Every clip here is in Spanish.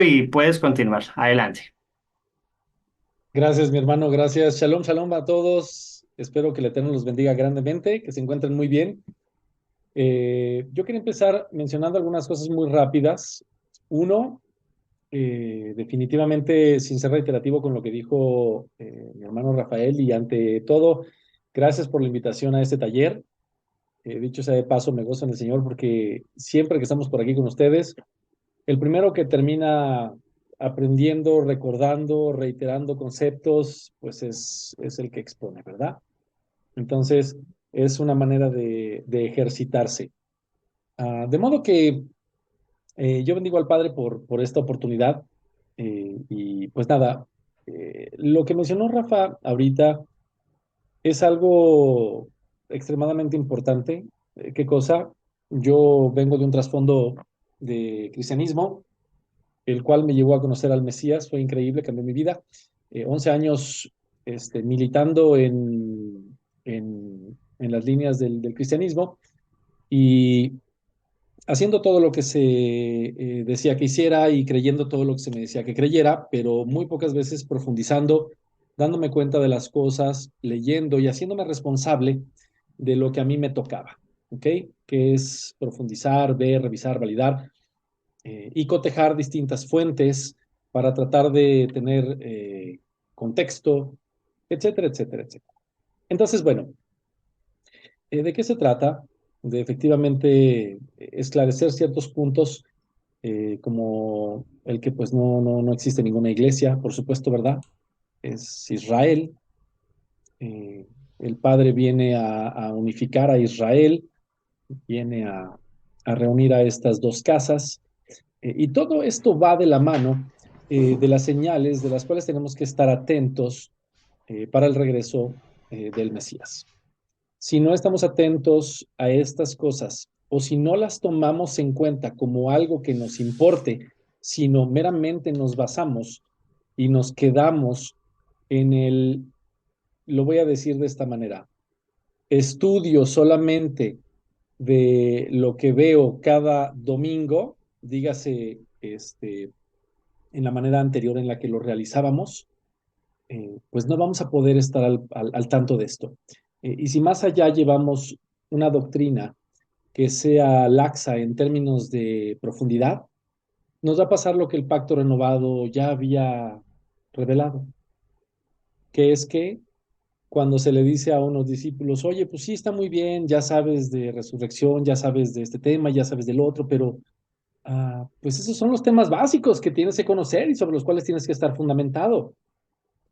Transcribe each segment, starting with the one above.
y puedes continuar. Adelante. Gracias, mi hermano, gracias. Shalom, shalom a todos. Espero que el Eterno los bendiga grandemente, que se encuentren muy bien. Yo quería empezar mencionando algunas cosas muy rápidas. Uno, definitivamente, sin ser reiterativo con lo que dijo mi hermano Rafael, y ante todo, gracias por la invitación a este taller. Dicho sea de paso, me gozo en el Señor porque siempre que estamos por aquí con ustedes, el primero que termina aprendiendo, recordando, reiterando conceptos, pues es el que expone, ¿verdad? Entonces, es una manera de ejercitarse. De modo que yo bendigo al Padre por esta oportunidad. Y pues nada, lo que mencionó Rafa ahorita es algo extremadamente importante. ¿Qué cosa? Yo vengo de un trasfondo de cristianismo el cual me llevó a conocer al Mesías, fue increíble, cambió mi vida. 11 años militando en las líneas del cristianismo y haciendo todo lo que se decía que hiciera y creyendo todo lo que se me decía que creyera, pero muy pocas veces profundizando, dándome cuenta de las cosas, leyendo y haciéndome responsable de lo que a mí me tocaba, ¿ok? Que es profundizar, ver, revisar, validar y cotejar distintas fuentes para tratar de tener contexto, etcétera, etcétera, etcétera. Entonces, bueno, ¿de qué se trata? De efectivamente esclarecer ciertos puntos como el que pues no existe ninguna iglesia, por supuesto, ¿verdad? Es Israel. eh, el Padre viene a unificar a Israel, viene a reunir a estas dos casas. Y todo esto va de la mano de las señales de las cuales tenemos que estar atentos para el regreso del Mesías. Si no estamos atentos a estas cosas o si no las tomamos en cuenta como algo que nos importe, sino meramente nos basamos y nos quedamos en lo voy a decir de esta manera, estudio solamente de lo que veo cada domingo, dígase, en la manera anterior en la que lo realizábamos, pues no vamos a poder estar al tanto de esto. Y si más allá llevamos una doctrina que sea laxa en términos de profundidad, nos va a pasar lo que el pacto renovado ya había revelado, que es que cuando se le dice a unos discípulos, oye, pues sí, está muy bien, ya sabes de resurrección, ya sabes de este tema, ya sabes del otro, pero pues esos son los temas básicos que tienes que conocer y sobre los cuales tienes que estar fundamentado.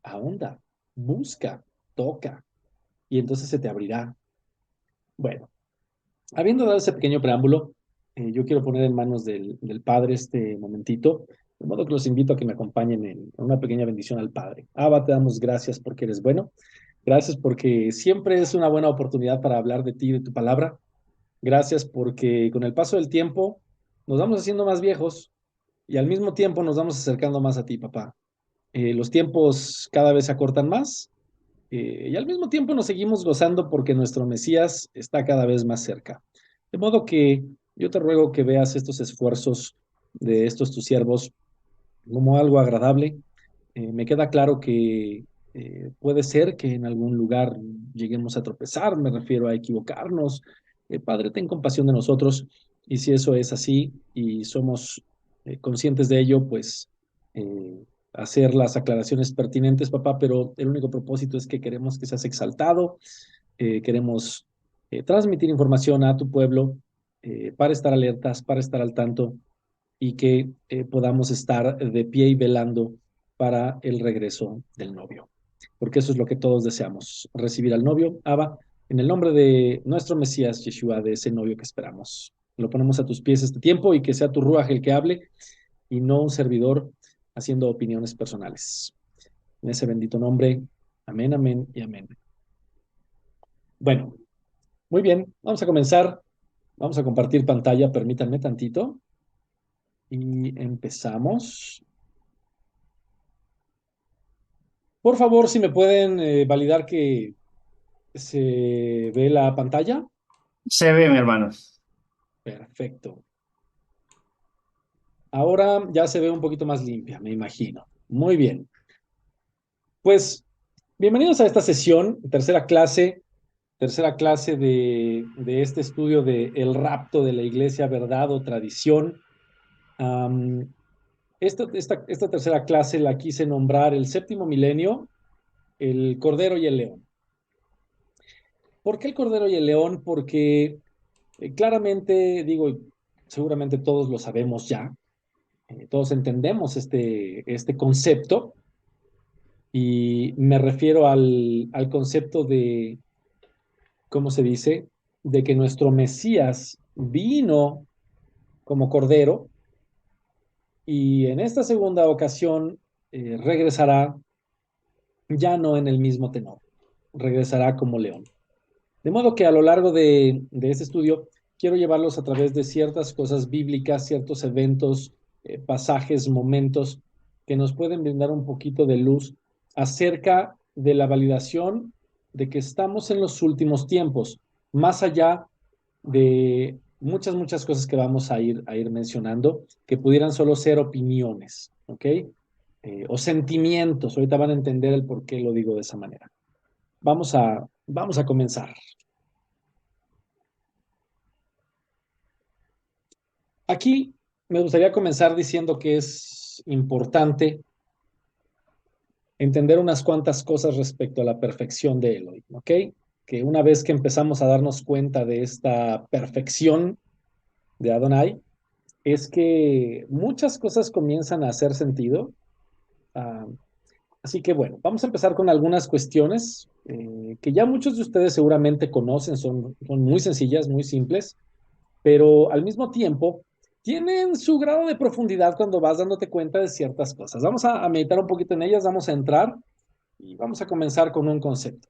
Ahonda, busca, toca, y entonces se te abrirá. Bueno, habiendo dado ese pequeño preámbulo, yo quiero poner en manos del Padre este momentito, de modo que los invito a que me acompañen en una pequeña bendición al Padre. Abba, te damos gracias porque eres bueno. Gracias porque siempre es una buena oportunidad para hablar de ti y de tu palabra. Gracias porque con el paso del tiempo nos vamos haciendo más viejos y al mismo tiempo nos vamos acercando más a ti, papá. Los tiempos cada vez se acortan más y al mismo tiempo nos seguimos gozando porque nuestro Mesías está cada vez más cerca. De modo que yo te ruego que veas estos esfuerzos de estos tus siervos como algo agradable. Me queda claro que puede ser que en algún lugar lleguemos a tropezar, me refiero a equivocarnos. Padre, ten compasión de nosotros y si eso es así y somos conscientes de ello, pues hacer las aclaraciones pertinentes, papá, pero el único propósito es que queremos que seas exaltado, queremos transmitir información a tu pueblo para estar alertas, para estar al tanto y que podamos estar de pie y velando para el regreso del novio. Porque eso es lo que todos deseamos, recibir al novio, Abba, en el nombre de nuestro Mesías Yeshua, de ese novio que esperamos. Lo ponemos a tus pies este tiempo y que sea tu Ruaj el que hable y no un servidor haciendo opiniones personales. En ese bendito nombre, amén, amén y amén. Bueno, muy bien, vamos a comenzar. Vamos a compartir pantalla, permítanme tantito. Y empezamos. Por favor, si me pueden validar que se ve la pantalla. Se ve, mi hermano. Perfecto. Ahora ya se ve un poquito más limpia, me imagino. Muy bien. Pues bienvenidos a esta sesión, tercera clase de este estudio de El rapto de la iglesia, verdad o tradición. Am, esta tercera clase la quise nombrar el séptimo milenio, el Cordero y el León. ¿Por qué el Cordero y el León? Porque claramente, digo, seguramente todos lo sabemos ya, todos entendemos este concepto y me refiero al concepto de, ¿cómo se dice? De que nuestro Mesías vino como Cordero y en esta segunda ocasión regresará ya no en el mismo tenor, regresará como león. De modo que a lo largo de este estudio quiero llevarlos a través de ciertas cosas bíblicas, ciertos eventos, pasajes, momentos que nos pueden brindar un poquito de luz acerca de la validación de que estamos en los últimos tiempos, más allá de muchas cosas que vamos a ir mencionando, que pudieran solo ser opiniones, ¿ok? O sentimientos. Ahorita van a entender el por qué lo digo de esa manera. Vamos a comenzar. Aquí me gustaría comenzar diciendo que es importante entender unas cuantas cosas respecto a la perfección de Elohim, ¿ok? Que una vez que empezamos a darnos cuenta de esta perfección de Adonai, es que muchas cosas comienzan a hacer sentido. Ah, así que bueno, vamos a empezar con algunas cuestiones que ya muchos de ustedes seguramente conocen, son muy sencillas, muy simples, pero al mismo tiempo tienen su grado de profundidad cuando vas dándote cuenta de ciertas cosas. Vamos a meditar un poquito en ellas, vamos a entrar y vamos a comenzar con un concepto.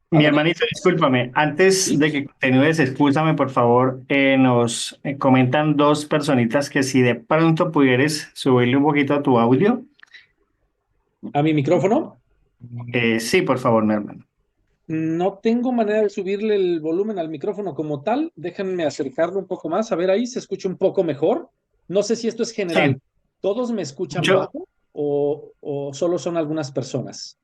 Mi Adonai, hermanito, discúlpame, antes ¿sí? de que continúes, expúlsame, por favor. Nos comentan dos personitas que si de pronto pudieres subirle un poquito a tu audio. A mi micrófono. Sí, por favor, mi hermano. No tengo manera de subirle el volumen al micrófono como tal. Déjenme acercarlo un poco más. A ver, ahí se escucha un poco mejor. No sé si esto es general. Sí, ¿Todos me escuchan yo, bajo o solo son algunas personas?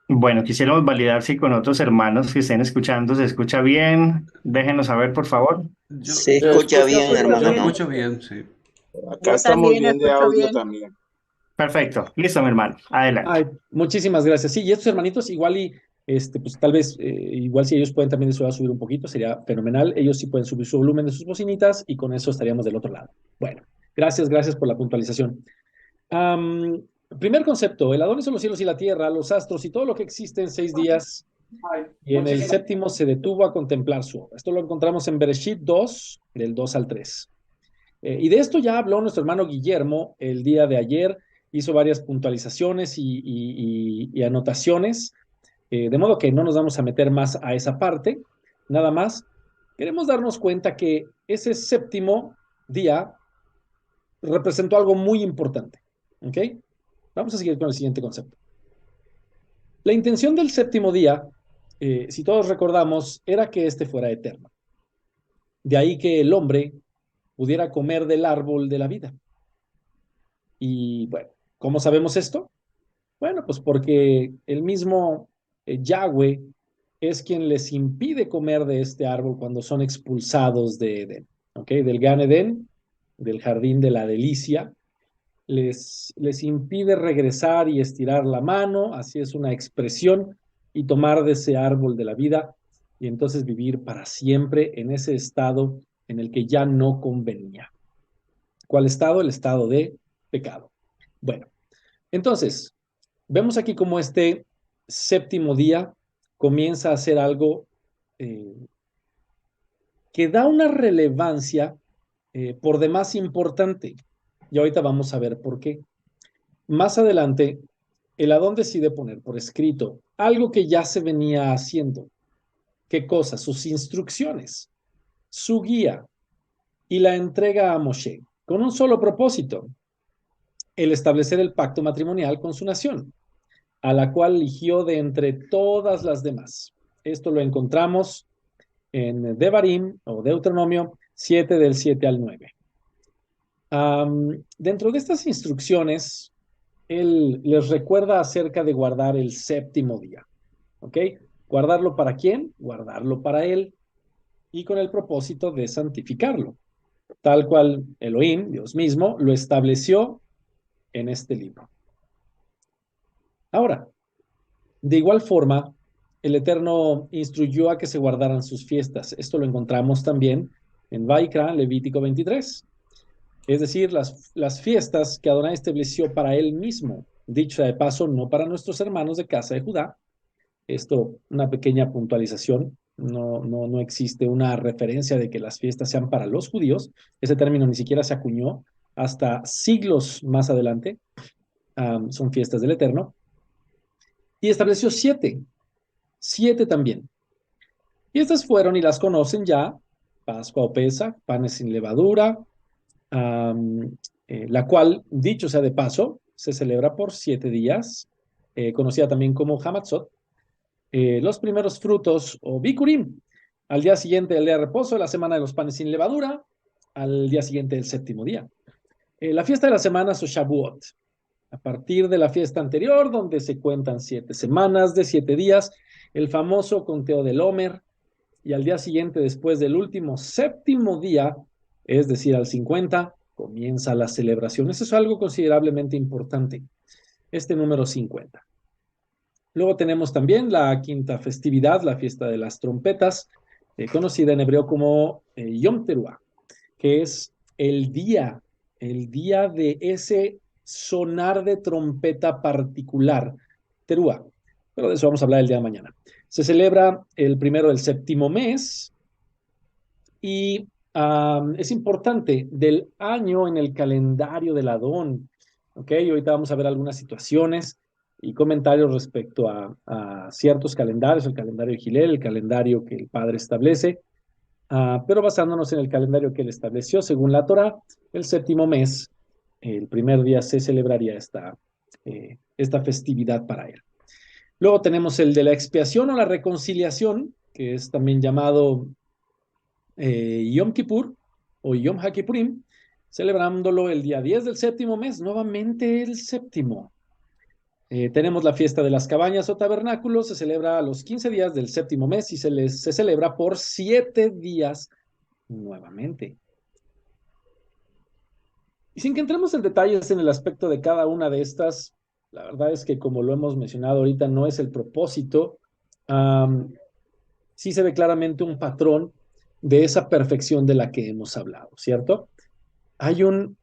bueno, quisiéramos validar si con otros hermanos que estén escuchando se escucha bien. Déjenos saber, por favor. Yo, Se Se escucha escucha bien, muy yo hermano. bien. escucho bien, sí. Acá Yo estamos también bien de escucho audio bien. también. Perfecto. Listo, mi hermano. Adelante. Ay, muchísimas gracias. Sí, y estos hermanitos igual pues tal vez, igual si ellos pueden también de su lado subir un poquito, sería fenomenal. Ellos sí pueden subir su volumen de sus bocinitas y con eso estaríamos del otro lado. Bueno, gracias por la puntualización. Am, Primer concepto, el Adón hizo los cielos y la tierra, los astros y todo lo que existe en 6 días, y en el séptimo se detuvo a contemplar su obra. Esto lo encontramos en Bereshit 2, del 2 al 3. Y de esto ya habló nuestro hermano Guillermo el día de ayer, hizo varias puntualizaciones y anotaciones, de modo que no nos vamos a meter más a esa parte, nada más. Queremos darnos cuenta que ese séptimo día representó algo muy importante, ¿ok? Vamos a seguir con el siguiente concepto. La intención del séptimo día, si todos recordamos, era que este fuera eterno. De ahí que el hombre pudiera comer del árbol de la vida. Y bueno, ¿cómo sabemos esto? Bueno, pues porque el mismo Yahweh es quien les impide comer de este árbol cuando son expulsados de Edén, ¿ok? Del Gan Edén, del jardín de la delicia, les impide regresar y estirar la mano, así es una expresión, y tomar de ese árbol de la vida y entonces vivir para siempre en ese estado en el que ya no convenía. ¿Cuál estado? El estado de pecado. Bueno, entonces, vemos aquí cómo este séptimo día comienza a ser algo eh, que da una relevancia por demás importante. Y ahorita vamos a ver por qué. Más adelante, el Adón decide poner por escrito algo que ya se venía haciendo. ¿Qué cosa? Sus instrucciones, su guía, y la entrega a Moshe con un solo propósito, el establecer el pacto matrimonial con su nación, a la cual eligió de entre todas las demás. Esto lo encontramos en Devarim o Deuteronomio 7 del 7 al 9. Dentro de estas instrucciones, él les recuerda acerca de guardar el séptimo día. ¿Ok? ¿Guardarlo para quién? Guardarlo para él y con el propósito de santificarlo, tal cual Elohim, Dios mismo, lo estableció en este libro. Ahora, de igual forma, el Eterno instruyó a que se guardaran sus fiestas. Esto lo encontramos también en Vaikra, Levítico 23. Es decir, las fiestas que Adonai estableció para él mismo. Dicho sea de paso, no para nuestros hermanos de casa de Judá. Esto, una pequeña puntualización. No existe una referencia de que las fiestas sean para los judíos. Ese término ni siquiera se acuñó hasta siglos más adelante. Son fiestas del Eterno. Y estableció siete también. Y estas fueron, y las conocen ya, Pascua o Pesach, panes sin levadura, la cual, dicho sea de paso, se celebra por 7 días, conocida también como Hamatzot, los primeros frutos o Bikurim, al día siguiente del día de reposo, la semana de los panes sin levadura, al día siguiente del séptimo día. La fiesta de las semanas o Shavuot, a partir de la fiesta anterior, donde se cuentan 7 semanas de 7 días, el famoso conteo del Homer, y al día siguiente, después del último séptimo día, es decir, al 50, comienza la celebración. Eso es algo considerablemente importante, este número 50. Luego tenemos también la quinta festividad, la fiesta de las trompetas, conocida en hebreo como Yom Teruah, que es el día de ese sonar de trompeta particular, Teruah. Pero de eso vamos a hablar el día de mañana. Se celebra el primero del séptimo mes y es importante del año en el calendario del Adón. ¿Ok? Y ahorita vamos a ver algunas situaciones y comentarios respecto a ciertos calendarios, el calendario de Gilel, el calendario que el Padre establece. Pero basándonos en el calendario que él estableció, según la Torá, el séptimo mes, el primer día se celebraría esta festividad para él. Luego tenemos el de la expiación o la reconciliación, que es también llamado Yom Kippur o Yom HaKippurim, celebrándolo el día 10 del séptimo mes, nuevamente el séptimo. Tenemos la fiesta de las cabañas o tabernáculos, se celebra a los 15 días del séptimo mes y se celebra por 7 días nuevamente. Y sin que entremos en detalles en el aspecto de cada una de estas, la verdad es que como lo hemos mencionado ahorita, no es el propósito. Sí se ve claramente un patrón de esa perfección de la que hemos hablado, ¿cierto? Hay un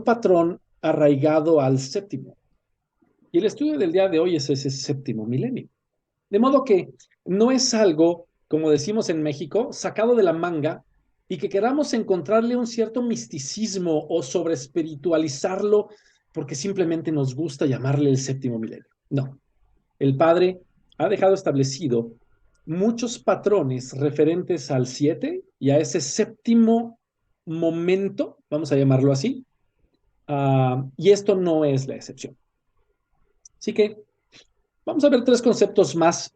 patrón arraigado al séptimo. Y el estudio del día de hoy es ese séptimo milenio. De modo que no es algo, como decimos en México, sacado de la manga y que queramos encontrarle un cierto misticismo o sobreespiritualizarlo porque simplemente nos gusta llamarle el séptimo milenio. No, el Padre ha dejado establecido muchos patrones referentes al 7 y a ese séptimo momento, vamos a llamarlo así, y esto no es la excepción. Así que vamos a ver 3 conceptos más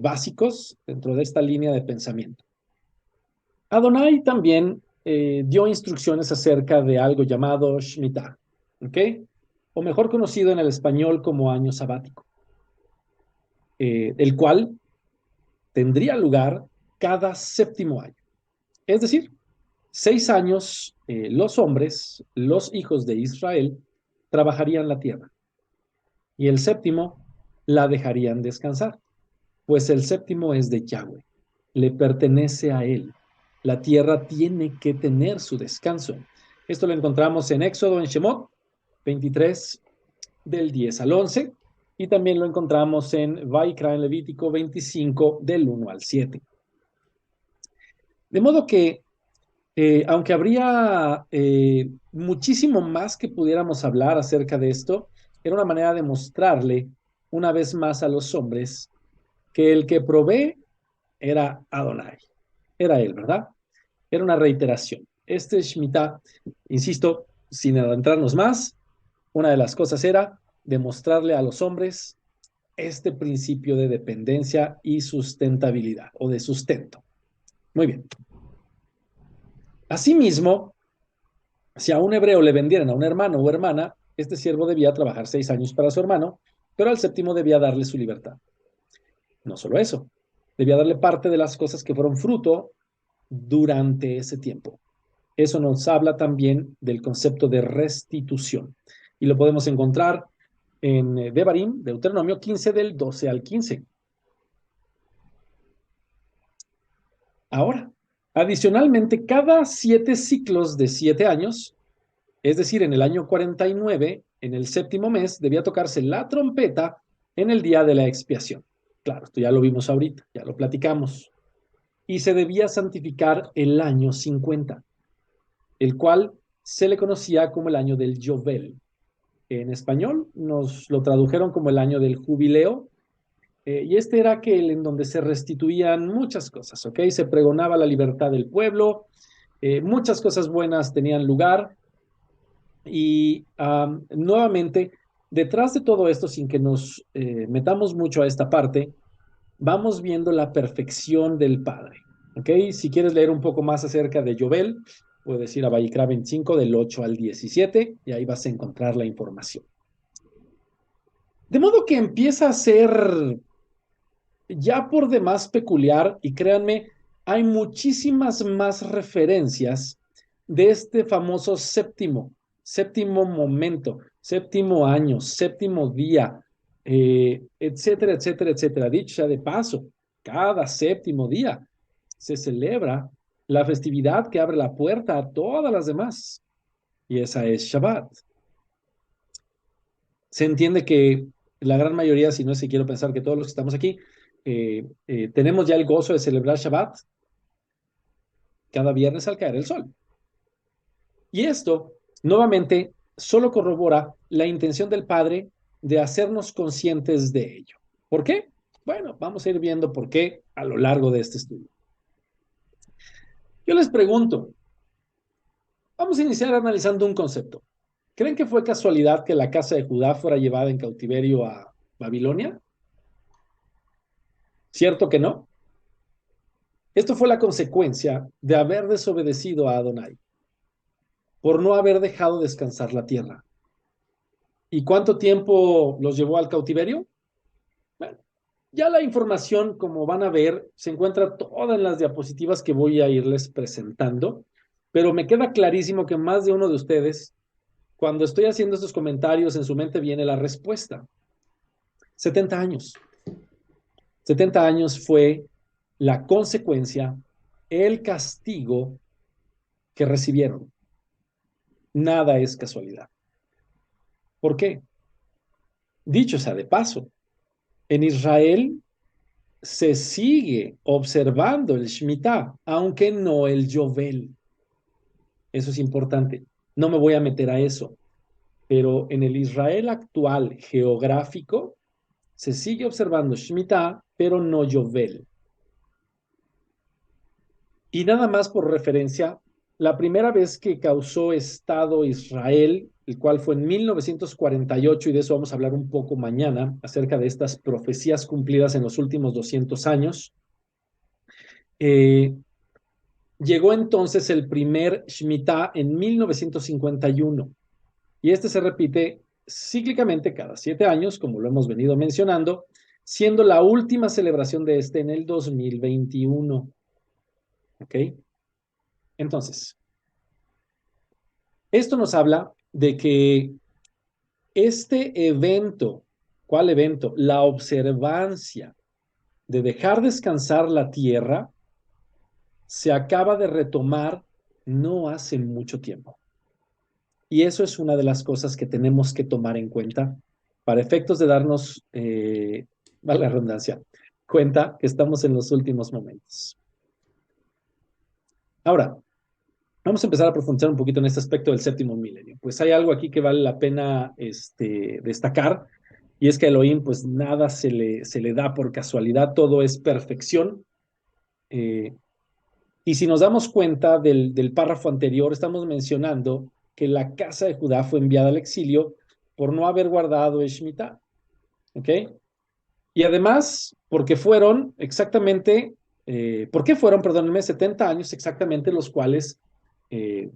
básicos dentro de esta línea de pensamiento. Adonai también dio instrucciones acerca de algo llamado Shemitah, ¿ok? O mejor conocido en el español como año sabático, el cual tendría lugar cada séptimo año. Es decir, 6 años los hombres, los hijos de Israel, trabajarían la tierra y el séptimo la dejarían descansar, pues el séptimo es de Yahweh, le pertenece a él. La tierra tiene que tener su descanso. Esto lo encontramos en Éxodo, en Shemot 23, del 10 al 11, y también lo encontramos en Vaikra, en Levítico 25, del 1 al 7. De modo que, aunque habría muchísimo más que pudiéramos hablar acerca de esto, era una manera de mostrarle una vez más a los hombres que el que provee era Adonai. Era él, ¿verdad? Era una reiteración. Este Shemitah, insisto, sin adentrarnos más, una de las cosas era demostrarle a los hombres este principio de dependencia y sustentabilidad o de sustento. Muy bien. Asimismo, si a un hebreo le vendieran a un hermano o hermana, este siervo debía trabajar 6 años para su hermano, pero al séptimo debía darle su libertad. No solo eso, debía darle parte de las cosas que fueron fruto durante ese tiempo. Eso nos habla también del concepto de restitución. Y lo podemos encontrar en Devarim, Deuteronomio 15, del 12 al 15. Ahora, adicionalmente, cada 7 ciclos de 7 años, es decir, en el año 49, en el séptimo mes, debía tocarse la trompeta en el día de la expiación. Claro, esto ya lo vimos ahorita, ya lo platicamos. Y se debía santificar el año 50, el cual se le conocía como el año del Yovel. En español nos lo tradujeron como el año del jubileo, y este era aquel en donde se restituían muchas cosas, ¿ok? Se pregonaba la libertad del pueblo, muchas cosas buenas tenían lugar, y nuevamente, detrás de todo esto, sin que nos metamos mucho a esta parte, vamos viendo la perfección del Padre, ¿ok? Si quieres leer un poco más acerca de Jovel, puedes ir a Vayikra 25, del 8 al 17, y ahí vas a encontrar la información. De modo que empieza a ser ya por demás peculiar, y créanme, hay muchísimas más referencias de este famoso séptimo momento, séptimo año, séptimo día, etcétera, etcétera, etcétera. Dicho sea de paso, cada séptimo día se celebra la festividad que abre la puerta a todas las demás, y esa es Shabbat. Se entiende que la gran mayoría, si no es que quiero pensar que todos los que estamos aquí, tenemos ya el gozo de celebrar Shabbat cada viernes al caer el sol. Y esto, nuevamente, solo corrobora la intención del Padre de hacernos conscientes de ello. ¿Por qué? Bueno, vamos a ir viendo por qué a lo largo de este estudio. Yo les pregunto, vamos a iniciar analizando un concepto. ¿Creen que fue casualidad que la casa de Judá fuera llevada en cautiverio a Babilonia? ¿Cierto que no? Esto fue la consecuencia de haber desobedecido a Adonai, por no haber dejado descansar la tierra. ¿Y cuánto tiempo los llevó al cautiverio? Bueno, ya la información, como van a ver, se encuentra toda en las diapositivas que voy a irles presentando, pero me queda clarísimo que más de uno de ustedes, cuando estoy haciendo estos comentarios, en su mente viene la respuesta. 70 años. 70 años fue la consecuencia, el castigo que recibieron. Nada es casualidad. ¿Por qué? Dicho sea de paso, en Israel se sigue observando el Shemitah, aunque no el Yovel. Eso es importante. No me voy a meter a eso, pero en el Israel actual geográfico se sigue observando Shemitah, pero no Yovel. Y nada más por referencia, la primera vez que causó Estado Israel, el cual fue en 1948, y de eso vamos a hablar un poco mañana, acerca de estas profecías cumplidas en los últimos 200 años, llegó entonces el primer Shemitah en 1951, y este se repite cíclicamente cada 7 años, como lo hemos venido mencionando, siendo la última celebración de este en el 2021. ¿Ok? Entonces, esto nos habla de que este evento, ¿cuál evento? La observancia de dejar descansar la tierra se acaba de retomar no hace mucho tiempo. Y eso es una de las cosas que tenemos que tomar en cuenta para efectos de darnos, vale la redundancia, cuenta que estamos en los últimos momentos. Ahora, vamos a empezar a profundizar un poquito en este aspecto del séptimo milenio. Pues hay algo aquí que vale la pena destacar, y es que a Elohim pues nada se le da por casualidad, todo es perfección. Y si nos damos cuenta del párrafo anterior, estamos mencionando que la casa de Judá fue enviada al exilio por no haber guardado el Shemitah. ¿Ok? Y además, porque fueron exactamente, ¿por qué fueron, perdónenme, 70 años exactamente los cuales eh,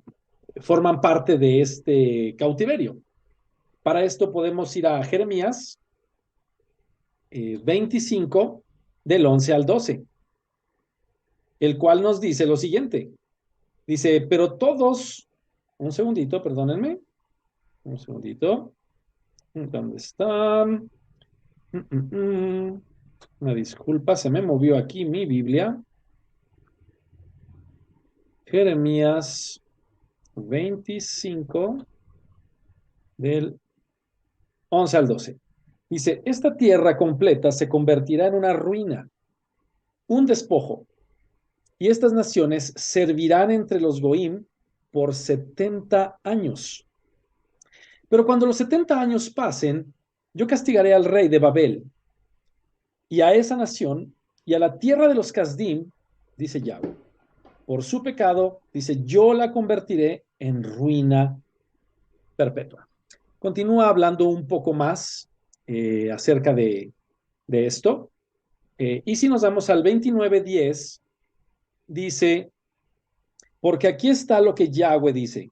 forman parte de este cautiverio. Para esto podemos ir a Jeremías 25, del 11 al 12, el cual nos dice lo siguiente. Dice, pero todos, un segundito, perdónenme, un segundito. ¿Dónde están? Una disculpa, se me movió aquí mi Biblia. Jeremías 25, del 11 al 12. Dice, esta tierra completa se convertirá en una ruina, un despojo, y estas naciones servirán entre los Goim por 70 años. Pero cuando los 70 años pasen, yo castigaré al rey de Babel y a esa nación y a la tierra de los Casdim, dice Yahweh. Por su pecado, dice, yo la convertiré en ruina perpetua. Continúa hablando un poco más acerca de esto. Y si nos damos al 29:10, dice, porque aquí está lo que Yahweh dice.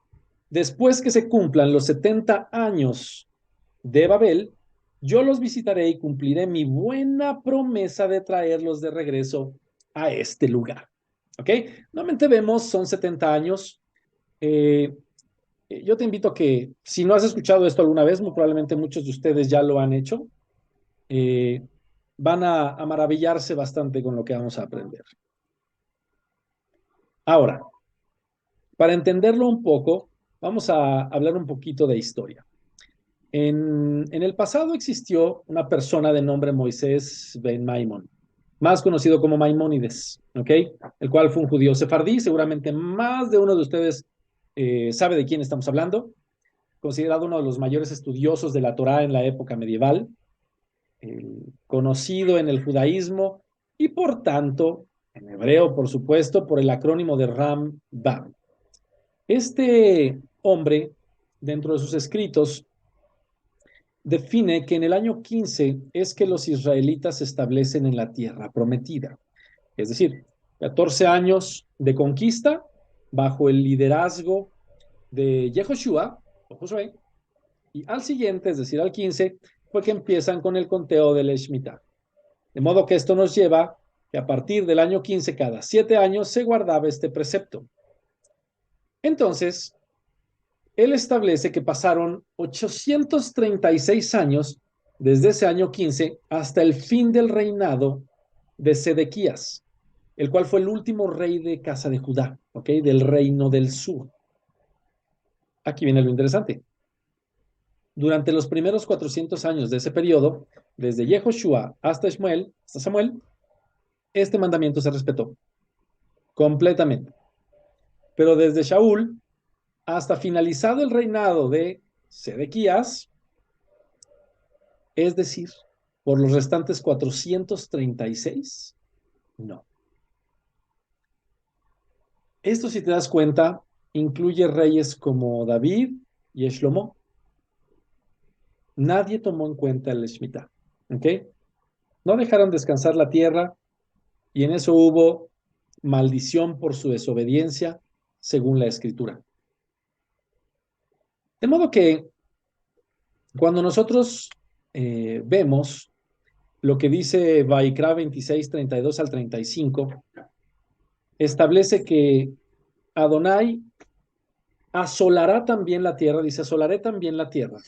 Después que se cumplan los 70 años de Babel, yo los visitaré y cumpliré mi buena promesa de traerlos de regreso a este lugar. ¿Ok? Nuevamente vemos, son 70 años. Yo te invito a que, si no has escuchado esto alguna vez, muy probablemente muchos de ustedes ya lo han hecho, eh, van a maravillarse bastante con lo que vamos a aprender. Ahora, para entenderlo un poco, vamos a hablar un poquito de historia. En el pasado existió una persona de nombre Moisés ben Maimón, más conocido como Maimónides, ¿ok? El cual fue un judío sefardí, seguramente más de uno de ustedes sabe de quién estamos hablando, considerado uno de los mayores estudiosos de la Torá en la época medieval, conocido en el judaísmo y por tanto, en hebreo, por supuesto, por el acrónimo de Rambam. Este hombre, dentro de sus escritos, define que en el año 15 es que los israelitas se establecen en la tierra prometida. Es decir, 14 años de conquista bajo el liderazgo de Yehoshua, o Josué, y al siguiente, es decir, al 15, fue que empiezan con el conteo de la Shemitah. De modo que esto nos lleva que a partir del año 15, cada 7 años, se guardaba este precepto. Entonces, él establece que pasaron 836 años desde ese año 15 hasta el fin del reinado de Sedequías, el cual fue el último rey de casa de Judá, ¿ok? Del reino del sur. Aquí viene lo interesante. Durante los primeros 400 años de ese periodo, desde Yehoshua hasta Samuel, este mandamiento se respetó completamente. Pero desde Shaul hasta finalizado el reinado de Sedequías, es decir, por los restantes 436, no. Esto, si te das cuenta, incluye reyes como David y Shlomo. Nadie tomó en cuenta el Shemitah, ¿ok? No dejaron descansar la tierra y en eso hubo maldición por su desobediencia, según la Escritura. De modo que cuando nosotros vemos lo que dice Vaikra 26, 32 al 35, establece que Adonai asolará también la tierra, dice, asolaré también la tierra,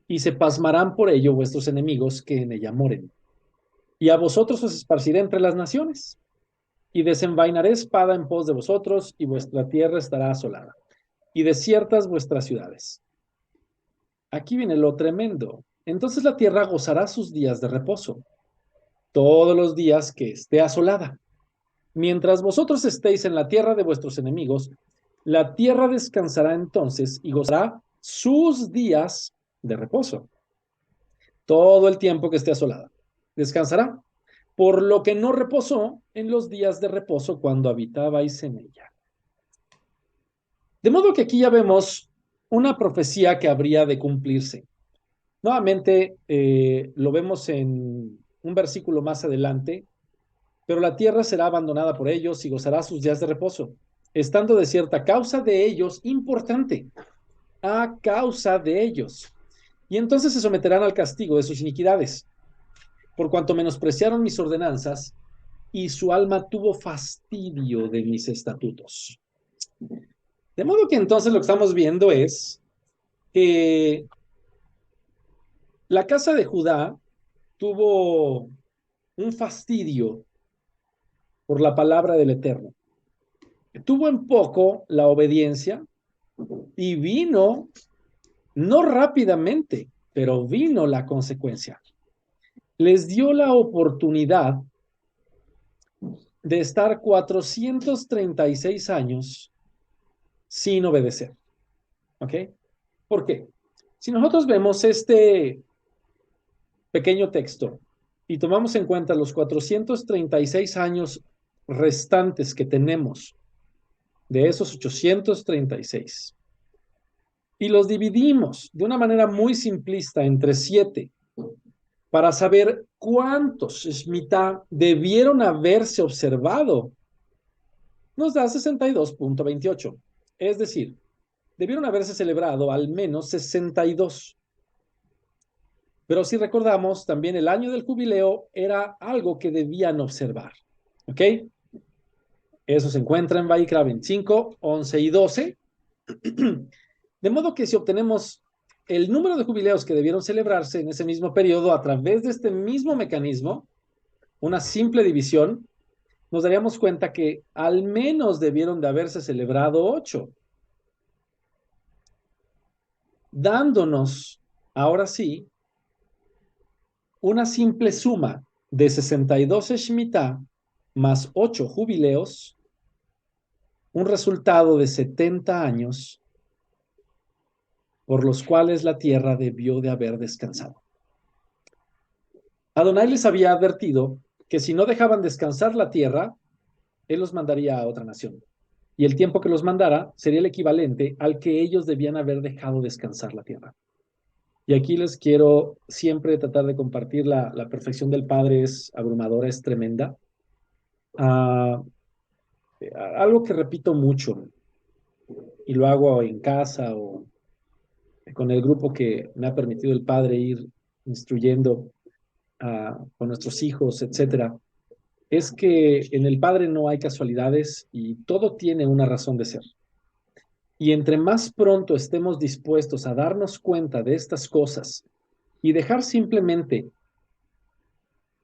y se pasmarán por ello vuestros enemigos que en ella moren. Y a vosotros os esparciré entre las naciones, y desenvainaré espada en pos de vosotros, y vuestra tierra estará asolada, y desiertas vuestras ciudades. Aquí viene lo tremendo. Entonces la tierra gozará sus días de reposo, todos los días que esté asolada. Mientras vosotros estéis en la tierra de vuestros enemigos, la tierra descansará entonces y gozará sus días de reposo. Todo el tiempo que esté asolada. Descansará, por lo que no reposó en los días de reposo cuando habitabais en ella. De modo que aquí ya vemos una profecía que habría de cumplirse. Nuevamente, lo vemos en un versículo más adelante, pero la tierra será abandonada por ellos y gozará sus días de reposo. estando de cierta causa de ellos, importante, a causa de ellos. Y entonces se someterán al castigo de sus iniquidades, por cuanto menospreciaron mis ordenanzas y su alma tuvo fastidio de mis estatutos. De modo que entonces lo que estamos viendo es que la casa de Judá tuvo un fastidio por la palabra del Eterno. Tuvo en poco la obediencia y vino, no rápidamente, pero vino la consecuencia. Les dio la oportunidad de estar 436 años sin obedecer. ¿Ok? ¿Por qué? Si nosotros vemos este pequeño texto y tomamos en cuenta los 436 años restantes que tenemos de esos 836 y los dividimos de una manera muy simplista entre 7 para saber cuántos Shemitah debieron haberse observado, nos da 62.28. Es decir, debieron haberse celebrado al menos 62. Pero si recordamos, también el año del jubileo era algo que debían observar. ¿Ok? Eso se encuentra en Vaikra 25, 11 y 12. De modo que si obtenemos el número de jubileos que debieron celebrarse en ese mismo periodo a través de este mismo mecanismo, una simple división, nos daríamos cuenta que al menos debieron de haberse celebrado 8, dándonos, ahora sí, una simple suma de 62 Shemitah más 8 jubileos, un resultado de 70 años por los cuales la tierra debió de haber descansado. Adonai les había advertido que si no dejaban descansar la tierra, él los mandaría a otra nación. Y el tiempo que los mandara sería el equivalente al que ellos debían haber dejado descansar la tierra. Y aquí les quiero siempre tratar de compartir la perfección del Padre es abrumadora, es tremenda. Uh, algo que repito mucho y lo hago en casa o con el grupo que me ha permitido el Padre ir instruyendo con nuestros hijos, etcétera, es que en el Padre no hay casualidades y todo tiene una razón de ser. Y entre más pronto estemos dispuestos a darnos cuenta de estas cosas y dejar simplemente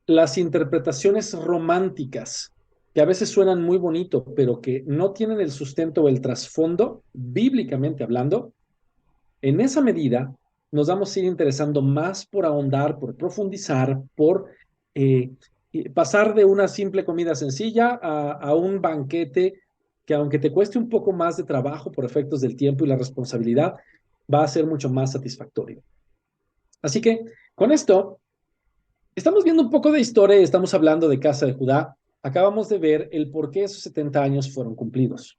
las interpretaciones románticas, que a veces suenan muy bonito, pero que no tienen el sustento o el trasfondo, bíblicamente hablando, en esa medida nos vamos a ir interesando más por ahondar, por profundizar, por pasar de una simple comida sencilla a un banquete que aunque te cueste un poco más de trabajo por efectos del tiempo y la responsabilidad, va a ser mucho más satisfactorio. Así que con esto, estamos viendo un poco de historia y estamos hablando de Casa de Judá. Acabamos de ver el por qué esos 70 años fueron cumplidos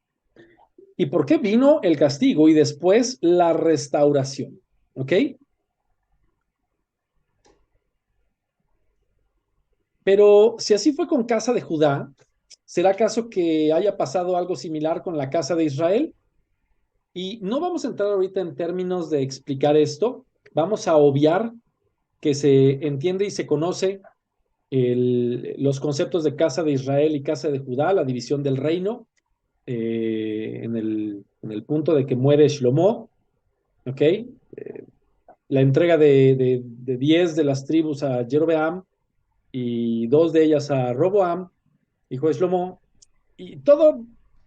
y por qué vino el castigo y después la restauración. ¿Ok? Pero si así fue con Casa de Judá, ¿será acaso que haya pasado algo similar con la Casa de Israel? Y no vamos a entrar ahorita en términos de explicar esto, vamos a obviar que se entiende y se conoce los conceptos de Casa de Israel y Casa de Judá, la división del reino, en el punto de que muere Shlomo, ¿ok? La entrega de 10 de las tribus a Jerobeam y 2 de ellas a Roboam, hijo de Shlomo, y todo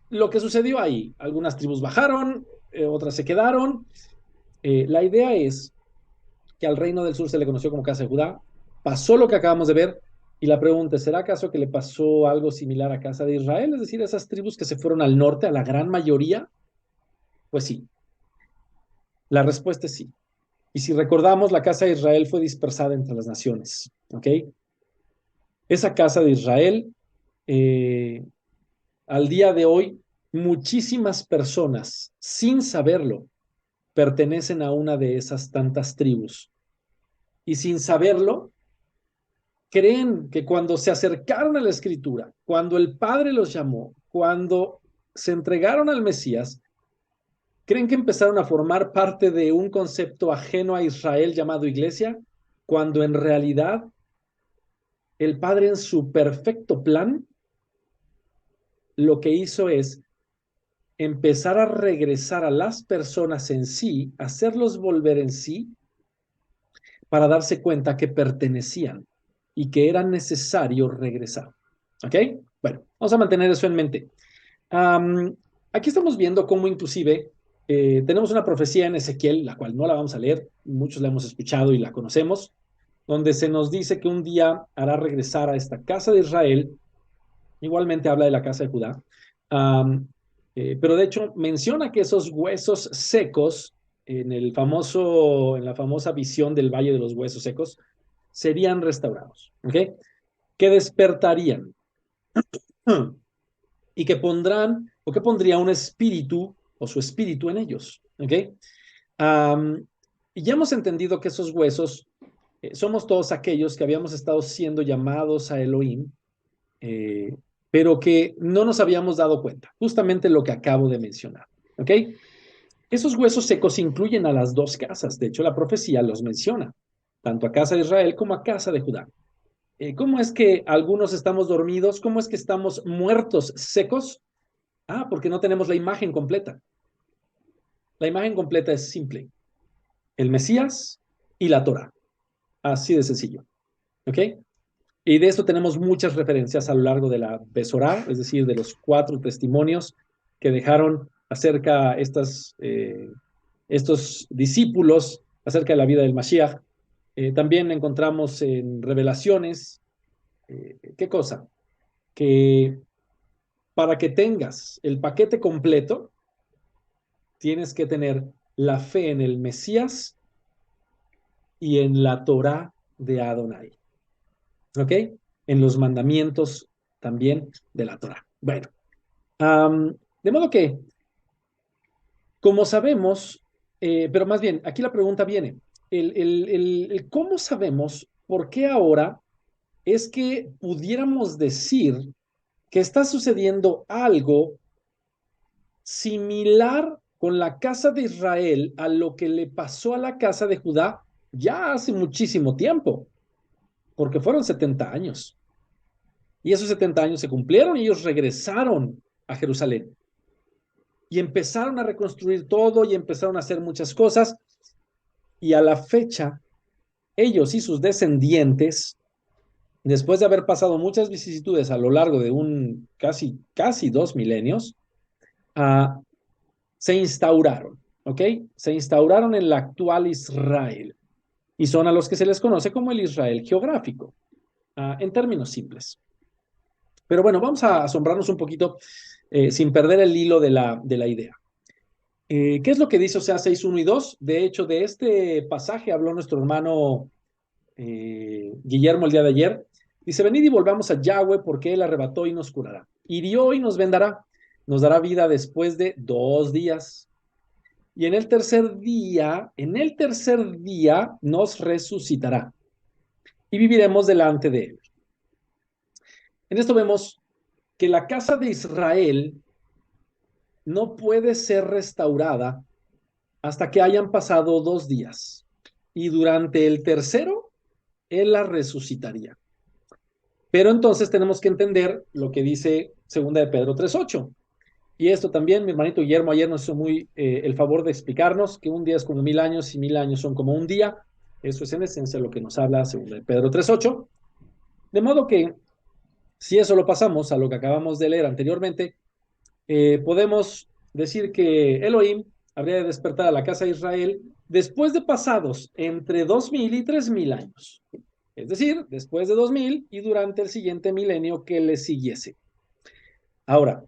lo que sucedió ahí. Algunas tribus bajaron, otras se quedaron. La idea es que al reino del sur se le conoció como Casa de Judá. Pasó lo que acabamos de ver. Y la pregunta es, ¿será acaso que le pasó algo similar a Casa de Israel? Es decir, esas tribus que se fueron al norte, a la gran mayoría. Pues sí. La respuesta es sí. Y si recordamos, la casa de Israel fue dispersada entre las naciones. ¿Ok? Esa casa de Israel, al día de hoy, muchísimas personas, sin saberlo, pertenecen a una de esas tantas tribus. Y sin saberlo, creen que cuando se acercaron a la escritura, cuando el Padre los llamó, cuando se entregaron al Mesías, ¿creen que empezaron a formar parte de un concepto ajeno a Israel llamado iglesia? Cuando en realidad el Padre en su perfecto plan lo que hizo es empezar a regresar a las personas en sí, hacerlos volver en sí, para darse cuenta que pertenecían y que era necesario regresar. ¿Ok? Bueno, vamos a mantener eso en mente. Aquí estamos viendo cómo inclusive tenemos una profecía en Ezequiel, la cual no la vamos a leer, muchos la hemos escuchado y la conocemos, donde se nos dice que un día hará regresar a esta casa de Israel. Igualmente habla de la casa de Judá, pero de hecho menciona que esos huesos secos en la famosa visión del Valle de los Huesos Secos serían restaurados, ¿ok? Que despertarían y que pondrán o que pondría un espíritu o su espíritu en ellos, ¿ok? Y ya hemos entendido que esos huesos somos todos aquellos que habíamos estado siendo llamados a Elohim, eh, pero que no nos habíamos dado cuenta, justamente lo que acabo de mencionar, ¿ok? Esos huesos secos incluyen a las dos casas, de hecho la profecía los menciona, tanto a casa de Israel como a casa de Judá. ¿Cómo es que algunos estamos dormidos? ¿Cómo es que estamos muertos secos? Ah, porque no tenemos la imagen completa. La imagen completa es simple, el Mesías y la Torah, así de sencillo, ¿ok? Y de esto tenemos muchas referencias a lo largo de la Besorá, es decir, de los 4 testimonios que dejaron acerca estos discípulos acerca de la vida del Mashiach. También encontramos en Revelaciones, ¿qué cosa? Que para que tengas el paquete completo, tienes que tener la fe en el Mesías y en la Torá de Adonai, ¿ok? En los mandamientos también de la Torá. Bueno, de modo que, como sabemos, pero más bien, aquí la pregunta viene, el cómo sabemos por qué ahora es que pudiéramos decir que está sucediendo algo similar con la casa de Israel a lo que le pasó a la casa de Judá ya hace muchísimo tiempo, porque fueron 70 años. Y esos 70 años se cumplieron y ellos regresaron a Jerusalén. Y empezaron a reconstruir todo y empezaron a hacer muchas cosas. Y a la fecha, ellos y sus descendientes, después de haber pasado muchas vicisitudes a lo largo de casi 2 milenios, uh, se instauraron, ¿ok? Se instauraron en la actual Israel. Y son a los que se les conoce como el Israel geográfico, en términos simples. Pero bueno, vamos a asombrarnos un poquito sin perder el hilo de la idea. ¿Qué es lo que dice Oseas 6, 1 y 2? De hecho, de este pasaje habló nuestro hermano Guillermo el día de ayer. Dice, venid y volvamos a Yahweh porque Él arrebató y nos curará. Hirió y nos vendará. Nos dará vida después de 2 días. Y en el tercer día nos resucitará. Y viviremos delante de Él. En esto vemos que la casa de Israel no puede ser restaurada hasta que hayan pasado 2 días. Y durante el tercero, Él la resucitaría. Pero entonces tenemos que entender lo que dice 2 de Pedro 3:8. Y esto también, mi hermanito Guillermo ayer nos hizo muy el favor de explicarnos que un día es como 1000 años y 1000 años son como un día. Eso es en esencia lo que nos habla 2 de Pedro 3:8. De modo que, si eso lo pasamos a lo que acabamos de leer anteriormente, podemos decir que Elohim habría de despertar a la casa de Israel después de pasados entre 2000 y 3000 años. Es decir, después de 2000 y durante el siguiente milenio que le siguiese. Ahora,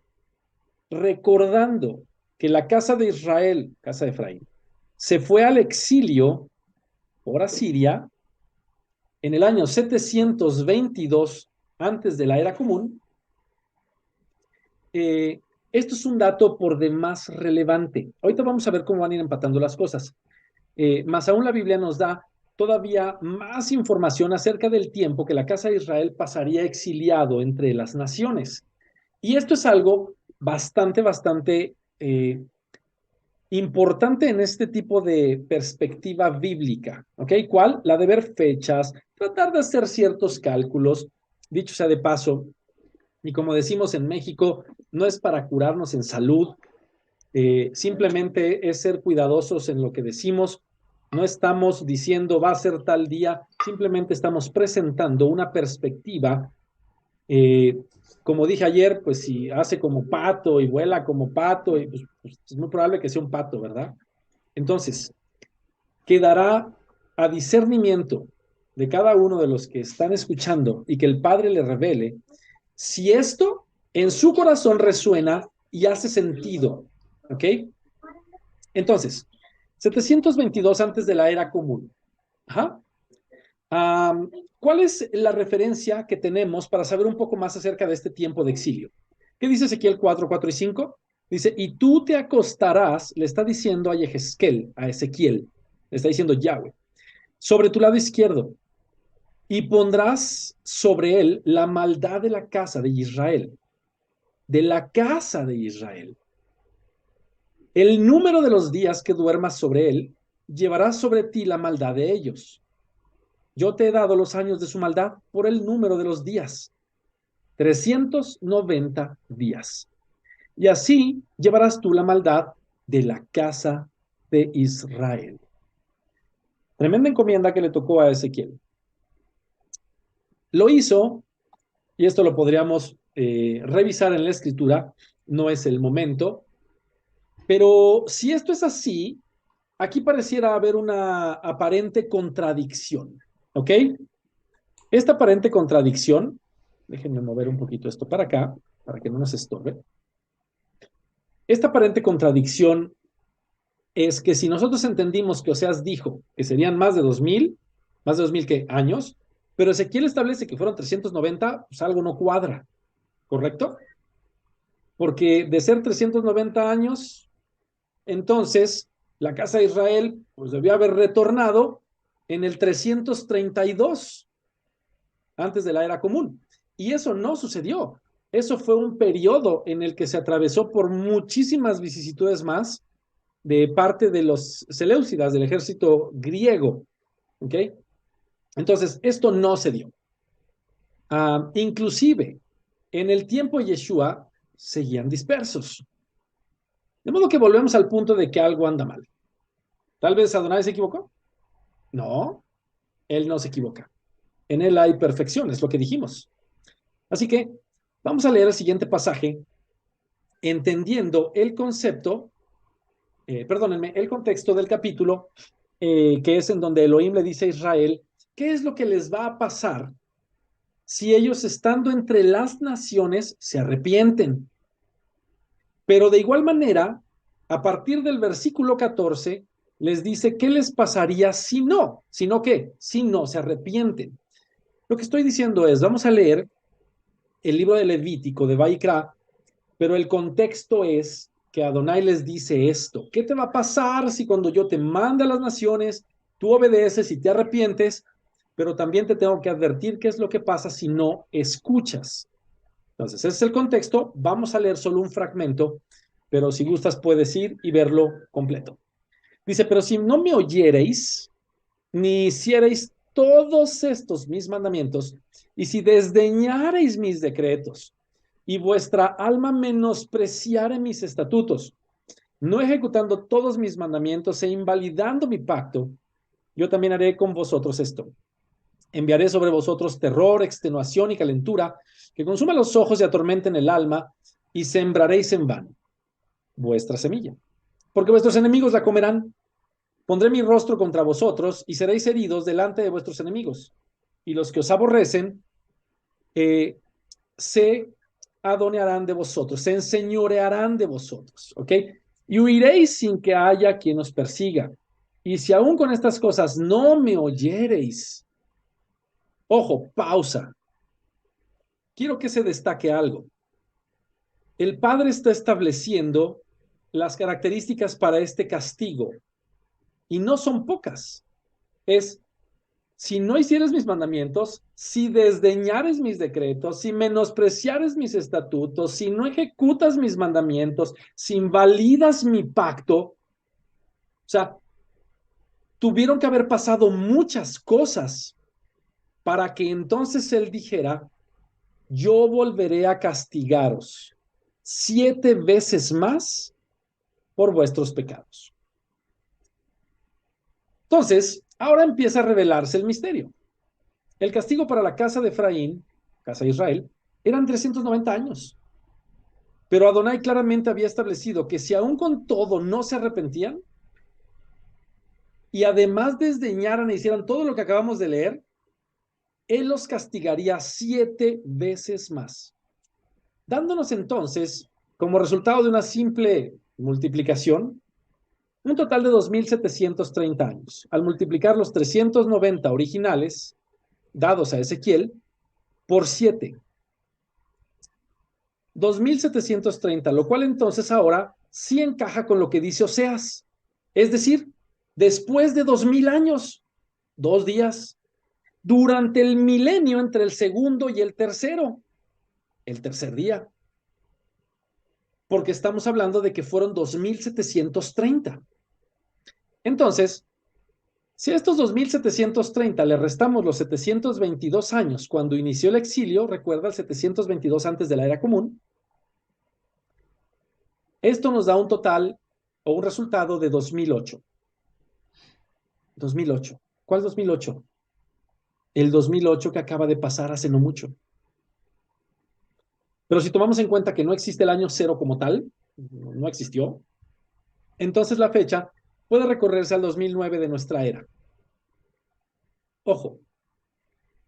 recordando que la casa de Israel, casa de Efraín, se fue al exilio por Asiria en el año 722 antes de la era común, esto es un dato por demás relevante. Ahorita vamos a ver cómo van a ir empatando las cosas. Más aún la Biblia nos da todavía más información acerca del tiempo que la casa de Israel pasaría exiliado entre las naciones. Y esto es algo bastante importante en este tipo de perspectiva bíblica, ¿ok? ¿Cuál? La de ver fechas, tratar de hacer ciertos cálculos. Dicho sea de paso, y como decimos en México, no es para curarnos en salud, simplemente es ser cuidadosos en lo que decimos. No estamos diciendo va a ser tal día, simplemente estamos presentando una perspectiva. eh, como dije ayer, pues si hace como pato y vuela como pato, pues es muy probable que sea un pato, ¿verdad? Entonces, quedará a discernimiento de cada uno de los que están escuchando y que el Padre le revele si esto en su corazón resuena y hace sentido, ¿ok? Entonces, 722 antes de la era común. Ajá. ¿Cuál es la referencia que tenemos para saber un poco más acerca de este tiempo de exilio? ¿Qué dice Ezequiel 4, 4 y 5? Dice, y tú te acostarás, le está diciendo a Yehezkel, a Ezequiel, le está diciendo Yahweh, sobre tu lado izquierdo, y pondrás sobre él la maldad de la casa de Israel, de la casa de Israel. El número de los días que duermas sobre él llevará sobre ti la maldad de ellos. Yo te he dado los años de su maldad por el número de los días, 390 días. Y así llevarás tú la maldad de la casa de Israel. Tremenda encomienda que le tocó a Ezequiel. Lo hizo, y esto lo podríamos revisar en la escritura, no es el momento, pero si esto es así, aquí pareciera haber una aparente contradicción, ¿ok? Esta aparente contradicción, déjenme mover un poquito esto para acá, para que no nos estorbe. Esta aparente contradicción es que si nosotros entendimos que Oseas dijo que serían más de 2000 ¿qué? Años, pero Ezequiel establece que fueron 390, pues algo no cuadra, ¿correcto? Porque de ser 390 años, entonces la casa de Israel pues debió haber retornado en el 332 antes de la era común. Y eso no sucedió. Eso fue un periodo en el que se atravesó por muchísimas vicisitudes más de parte de los Seleucidas, del ejército griego. ¿Ok? Entonces, esto no se dio. Inclusive, en el tiempo de Yeshua, seguían dispersos. De modo que volvemos al punto de que algo anda mal. Tal vez Adonai se equivocó. No, él no se equivoca. En él hay perfección, es lo que dijimos. Así que vamos a leer el siguiente pasaje, entendiendo el concepto, perdónenme, el contexto del capítulo, que es en donde Elohim le dice a Israel, ¿qué es lo que les va a pasar si ellos estando entre las naciones se arrepienten? Pero de igual manera, a partir del versículo 14, les dice qué les pasaría si no qué, si no se arrepienten. Lo que estoy diciendo es, vamos a leer el libro de Levítico, de Vaikra, pero el contexto es que Adonai les dice esto: ¿qué te va a pasar si cuando yo te mande a las naciones, tú obedeces y te arrepientes? Pero también te tengo que advertir qué es lo que pasa si no escuchas. Entonces, ese es el contexto. Vamos a leer solo un fragmento, pero si gustas puedes ir y verlo completo. Dice, pero si no me oyereis, ni hiciereis todos estos mis mandamientos, y si desdeñareis mis decretos, y vuestra alma menospreciare mis estatutos, no ejecutando todos mis mandamientos e invalidando mi pacto, yo también haré con vosotros esto. Enviaré sobre vosotros terror, extenuación y calentura, que consuma los ojos y atormenten el alma, y sembraréis en vano vuestra semilla, porque vuestros enemigos la comerán. Pondré mi rostro contra vosotros y seréis heridos delante de vuestros enemigos. Y los que os aborrecen se adonearán de vosotros, se enseñorearán de vosotros, ¿ok? Y huiréis sin que haya quien os persiga. Y si aún con estas cosas no me oyereis, ojo, pausa. Quiero que se destaque algo. El Padre está estableciendo las características para este castigo y no son pocas. Es si no hicieres mis mandamientos, si desdeñares mis decretos, si menospreciares mis estatutos, si no ejecutas mis mandamientos, si invalidas mi pacto, o sea, tuvieron que haber pasado muchas cosas para que entonces él dijera, yo volveré a castigaros 7 veces más por vuestros pecados. Entonces, ahora empieza a revelarse el misterio. El castigo para la casa de Efraín, casa de Israel, eran 390 años. Pero Adonai claramente había establecido que si aún con todo no se arrepentían y además desdeñaran e hicieran todo lo que acabamos de leer, él los castigaría 7 veces más, dándonos entonces, como resultado de una simple multiplicación, un total de 2.730 años. Al multiplicar los 390 originales dados a Ezequiel por 7, 2.730, lo cual entonces ahora sí encaja con lo que dice Oseas. Es decir, después de 2.000 años, 2 días, durante el milenio entre el segundo y el tercer día, porque estamos hablando de que fueron 2.730. Entonces, si a estos 2.730 le restamos los 722 años cuando inició el exilio, recuerda el 722 antes de la era común, esto nos da un total o un resultado de 2008. 2008. ¿Cuál 2008? El 2008 que acaba de pasar hace no mucho. Pero si tomamos en cuenta que no existe el año cero como tal, no existió, entonces la fecha puede recorrerse al 2009 de nuestra era. Ojo,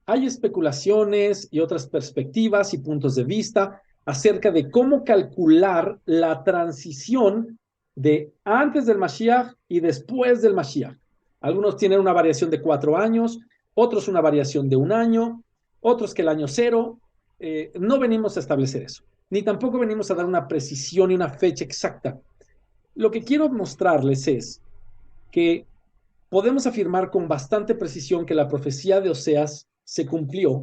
hay especulaciones y otras perspectivas y puntos de vista acerca de cómo calcular la transición de antes del Mashiach y después del Mashiach. Algunos tienen una variación de 4 años, otros una variación de 1 año, otros que el año cero. No venimos a establecer eso, ni tampoco venimos a dar una precisión y una fecha exacta. Lo que quiero mostrarles es que podemos afirmar con bastante precisión que la profecía de Oseas se cumplió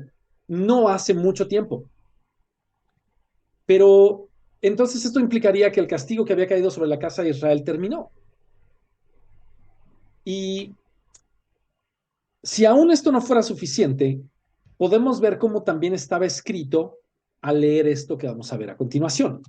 no hace mucho tiempo. Pero entonces esto implicaría que el castigo que había caído sobre la casa de Israel terminó. Y si aún esto no fuera suficiente, podemos ver cómo también estaba escrito al leer esto que vamos a ver a continuación.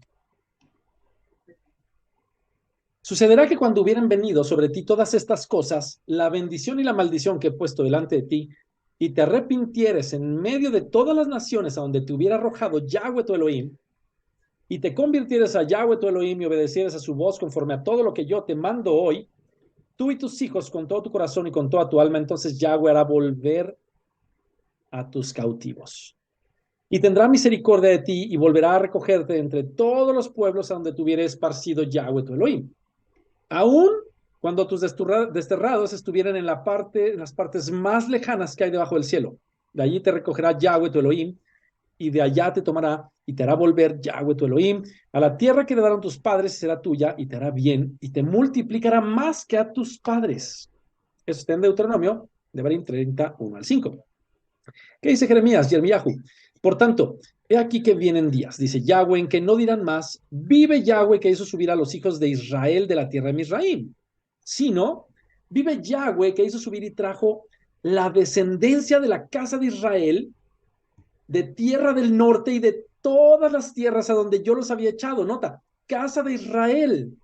Sucederá que cuando hubieran venido sobre ti todas estas cosas, la bendición y la maldición que he puesto delante de ti, y te arrepintieres en medio de todas las naciones a donde te hubiera arrojado Yahweh tu Elohim, y te convirtieres a Yahweh tu Elohim y obedecieres a su voz conforme a todo lo que yo te mando hoy, tú y tus hijos con todo tu corazón y con toda tu alma, entonces Yahweh hará volver a tus cautivos. Y tendrá misericordia de ti y volverá a recogerte entre todos los pueblos a donde te hubiera esparcido Yahweh tu Elohim. Aún cuando tus desterrados estuvieran en las partes más lejanas que hay debajo del cielo. De allí te recogerá Yahweh tu Elohim, y de allá te tomará y te hará volver Yahweh tu Elohim a la tierra que le daron tus padres, será tuya y te hará bien y te multiplicará más que a tus padres. Eso está en Deuteronomio, Devarim 31 al 5. ¿Qué dice Jeremías, Yirmiyahu? Por tanto, he aquí que vienen días, dice Yahweh, en que no dirán más, vive Yahweh que hizo subir a los hijos de Israel de la tierra de Misraim, sino, vive Yahweh que hizo subir y trajo la descendencia de la casa de Israel de tierra del norte y de todas las tierras a donde yo los había echado. Nota, casa de Israel.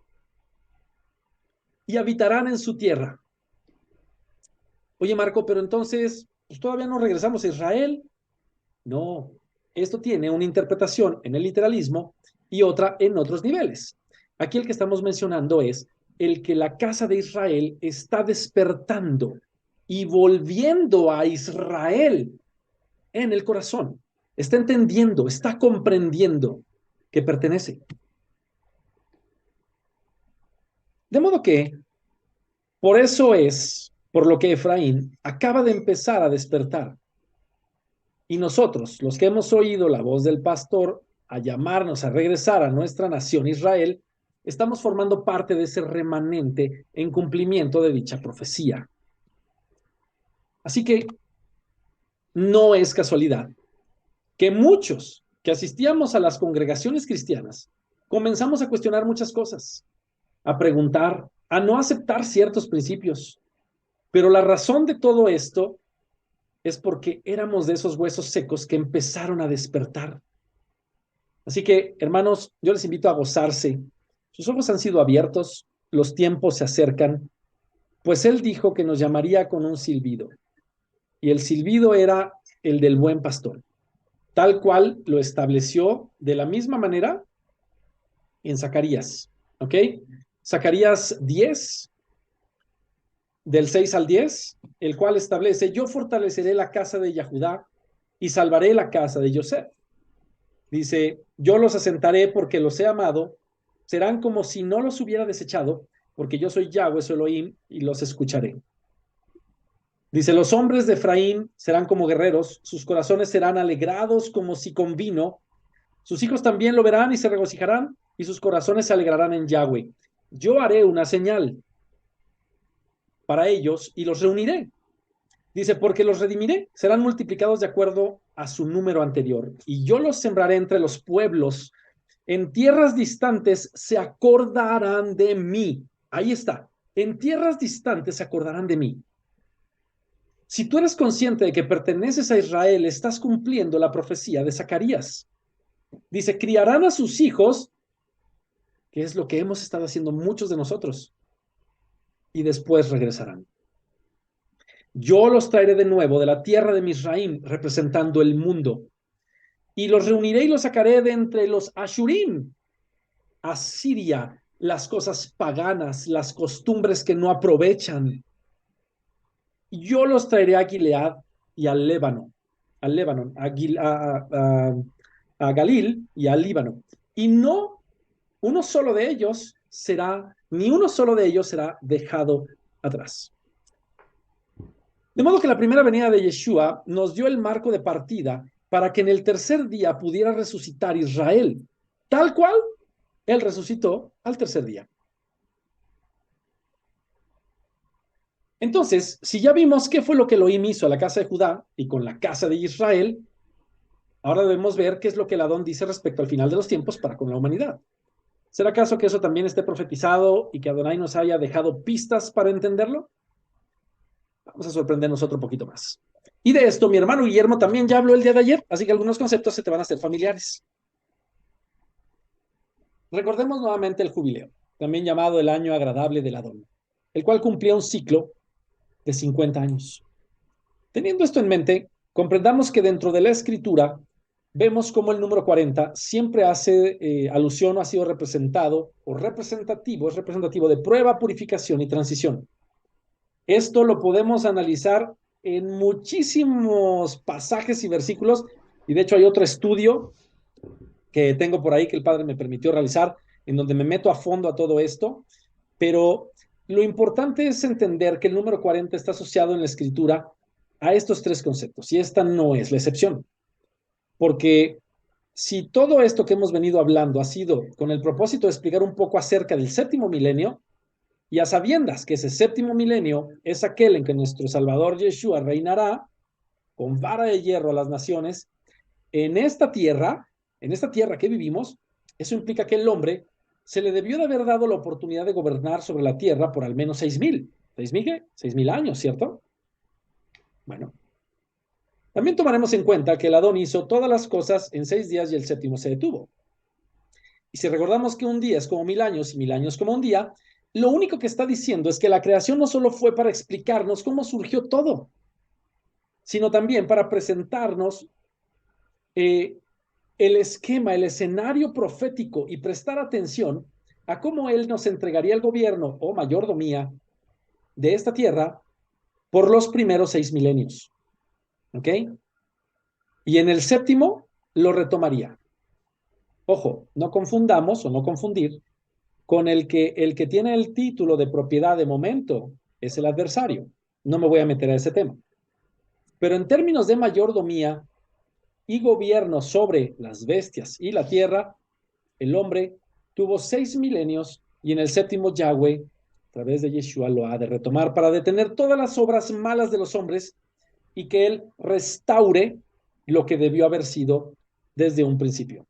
Y habitarán en su tierra. Oye, Marco, pero entonces, pues todavía no regresamos a Israel. No, esto tiene una interpretación en el literalismo y otra en otros niveles. Aquí el que estamos mencionando es el que la casa de Israel está despertando y volviendo a Israel en el corazón. Está entendiendo, está comprendiendo que pertenece. De modo que, por eso es, por lo que Efraín acaba de empezar a despertar. Y nosotros, los que hemos oído la voz del pastor a llamarnos a regresar a nuestra nación Israel, estamos formando parte de ese remanente en cumplimiento de dicha profecía. Así que no es casualidad que muchos que asistíamos a las congregaciones cristianas comenzamos a cuestionar muchas cosas, a preguntar, a no aceptar ciertos principios. Pero la razón de todo esto es porque éramos de esos huesos secos que empezaron a despertar. Así que, hermanos, yo les invito a gozarse. Sus ojos han sido abiertos, los tiempos se acercan, pues Él dijo que nos llamaría con un silbido. Y el silbido era el del buen pastor, tal cual lo estableció de la misma manera en Zacarías. ¿Ok? Zacarías 10, del 6 al 10, el cual establece: yo fortaleceré la casa de Yahudá y salvaré la casa de José. Dice: yo los asentaré porque los he amado, serán como si no los hubiera desechado, porque yo soy Yahweh, su Elohim, y los escucharé. Dice: los hombres de Efraín serán como guerreros, sus corazones serán alegrados como si con vino, sus hijos también lo verán y se regocijarán, y sus corazones se alegrarán en Yahweh. Yo haré una señal para ellos y los reuniré. Dice: porque los redimiré, serán multiplicados de acuerdo a su número anterior, y yo los sembraré entre los pueblos, en tierras distantes se acordarán de mí. Ahí está, en tierras distantes se acordarán de mí. Si tú eres consciente de que perteneces a Israel, estás cumpliendo la profecía de Zacarías. Dice: criarán a sus hijos, que es lo que hemos estado haciendo muchos de nosotros, y después regresarán. Yo los traeré de nuevo de la tierra de Misraim, representando el mundo, y los reuniré y los sacaré de entre los Ashurim, Asiria, las cosas paganas, las costumbres que no aprovechan. Yo los traeré a Gilead y al Líbano, a Galil y al Líbano. Y no uno solo de ellos será, ni uno solo de ellos será dejado atrás. De modo que la primera venida de Yeshua nos dio el marco de partida para que en el tercer día pudiera resucitar Israel, tal cual él resucitó al tercer día. Entonces, si ya vimos qué fue lo que Elohim hizo a la casa de Judá y con la casa de Israel, ahora debemos ver qué es lo que el Adón dice respecto al final de los tiempos para con la humanidad. ¿Será acaso que eso también esté profetizado y que Adonai nos haya dejado pistas para entenderlo? Vamos a sorprendernos otro poquito más. Y de esto mi hermano Guillermo también ya habló el día de ayer, así que algunos conceptos se te van a hacer familiares. Recordemos nuevamente el jubileo, también llamado el año agradable del Adón, el cual cumplía un ciclo de 50 años. Teniendo esto en mente, comprendamos que dentro de la escritura vemos cómo el número 40 siempre hace alusión o ha sido representado o representativo, es representativo de prueba, purificación y transición. Esto lo podemos analizar en muchísimos pasajes y versículos, y de hecho hay otro estudio que tengo por ahí que el Padre me permitió realizar, en donde me meto a fondo a todo esto, pero lo importante es entender que el número 40 está asociado en la escritura a estos tres conceptos, y esta no es la excepción, porque si todo esto que hemos venido hablando ha sido con el propósito de explicar un poco acerca del séptimo milenio, y a sabiendas que ese séptimo milenio es aquel en que nuestro Salvador Yeshua reinará con vara de hierro a las naciones, en esta tierra, que vivimos, eso implica que el hombre se le debió de haber dado la oportunidad de gobernar sobre la tierra por al menos 6,000. ¿6,000 qué? 6,000 años, ¿cierto? Bueno, también tomaremos en cuenta que el Adón hizo todas las cosas en 6 días y el séptimo se detuvo. Y si recordamos que un día es como 1,000 años y 1,000 años como un día, lo único que está diciendo es que la creación no solo fue para explicarnos cómo surgió todo, sino también para presentarnos el esquema, el escenario profético y prestar atención a cómo Él nos entregaría el gobierno o mayordomía de esta tierra por los primeros 6 milenios. ¿Ok? Y en el séptimo lo retomaría. Ojo, no confundamos o no confundir con el que tiene el título de propiedad de momento es el adversario. No me voy a meter a ese tema. Pero en términos de mayordomía y gobierno sobre las bestias y la tierra, el hombre tuvo 6 milenios y en el séptimo Yahweh, a través de Yeshua, lo ha de retomar para detener todas las obras malas de los hombres y que Él restaure lo que debió haber sido desde un principio.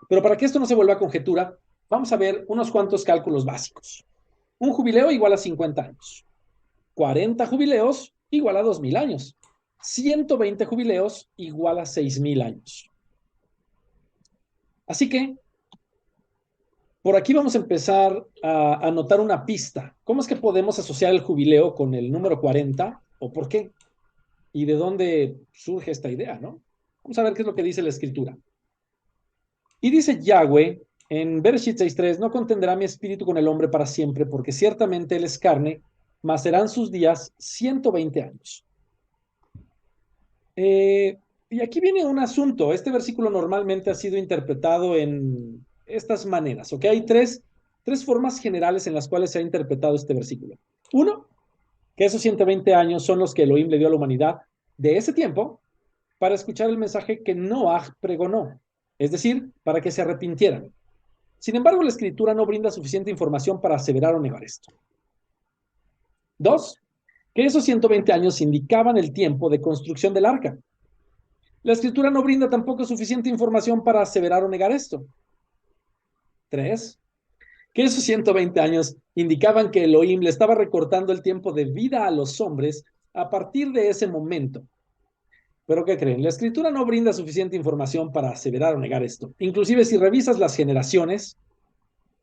Pero para que esto no se vuelva conjetura, vamos a ver unos cuantos cálculos básicos. Un jubileo igual a 50 años. 40 jubileos igual a 2000 años. 120 jubileos igual a 6000 años. Así que por aquí vamos a empezar a notar una pista. ¿Cómo es que podemos asociar el jubileo con el número 40 o por qué? ¿Y de dónde surge esta idea, no? Vamos a ver qué es lo que dice la escritura. Y dice Yahweh en Bereshit 6:3, no contendrá mi espíritu con el hombre para siempre, porque ciertamente él es carne, mas serán sus días 120 años. Y aquí viene un asunto. Este versículo normalmente ha sido interpretado en estas maneras, ¿ok? Hay tres formas generales en las cuales se ha interpretado este versículo. Uno, que esos 120 años son los que Elohim le dio a la humanidad de ese tiempo para escuchar el mensaje que Noah pregonó, es decir, para que se arrepintieran. Sin embargo, la escritura no brinda suficiente información para aseverar o negar esto. Dos, que esos 120 años indicaban el tiempo de construcción del arca. La escritura no brinda tampoco suficiente información para aseverar o negar esto. Tres, que esos 120 años indicaban que Elohim le estaba recortando el tiempo de vida a los hombres a partir de ese momento. Pero ¿qué creen? La escritura no brinda suficiente información para aseverar o negar esto. Inclusive si revisas las generaciones,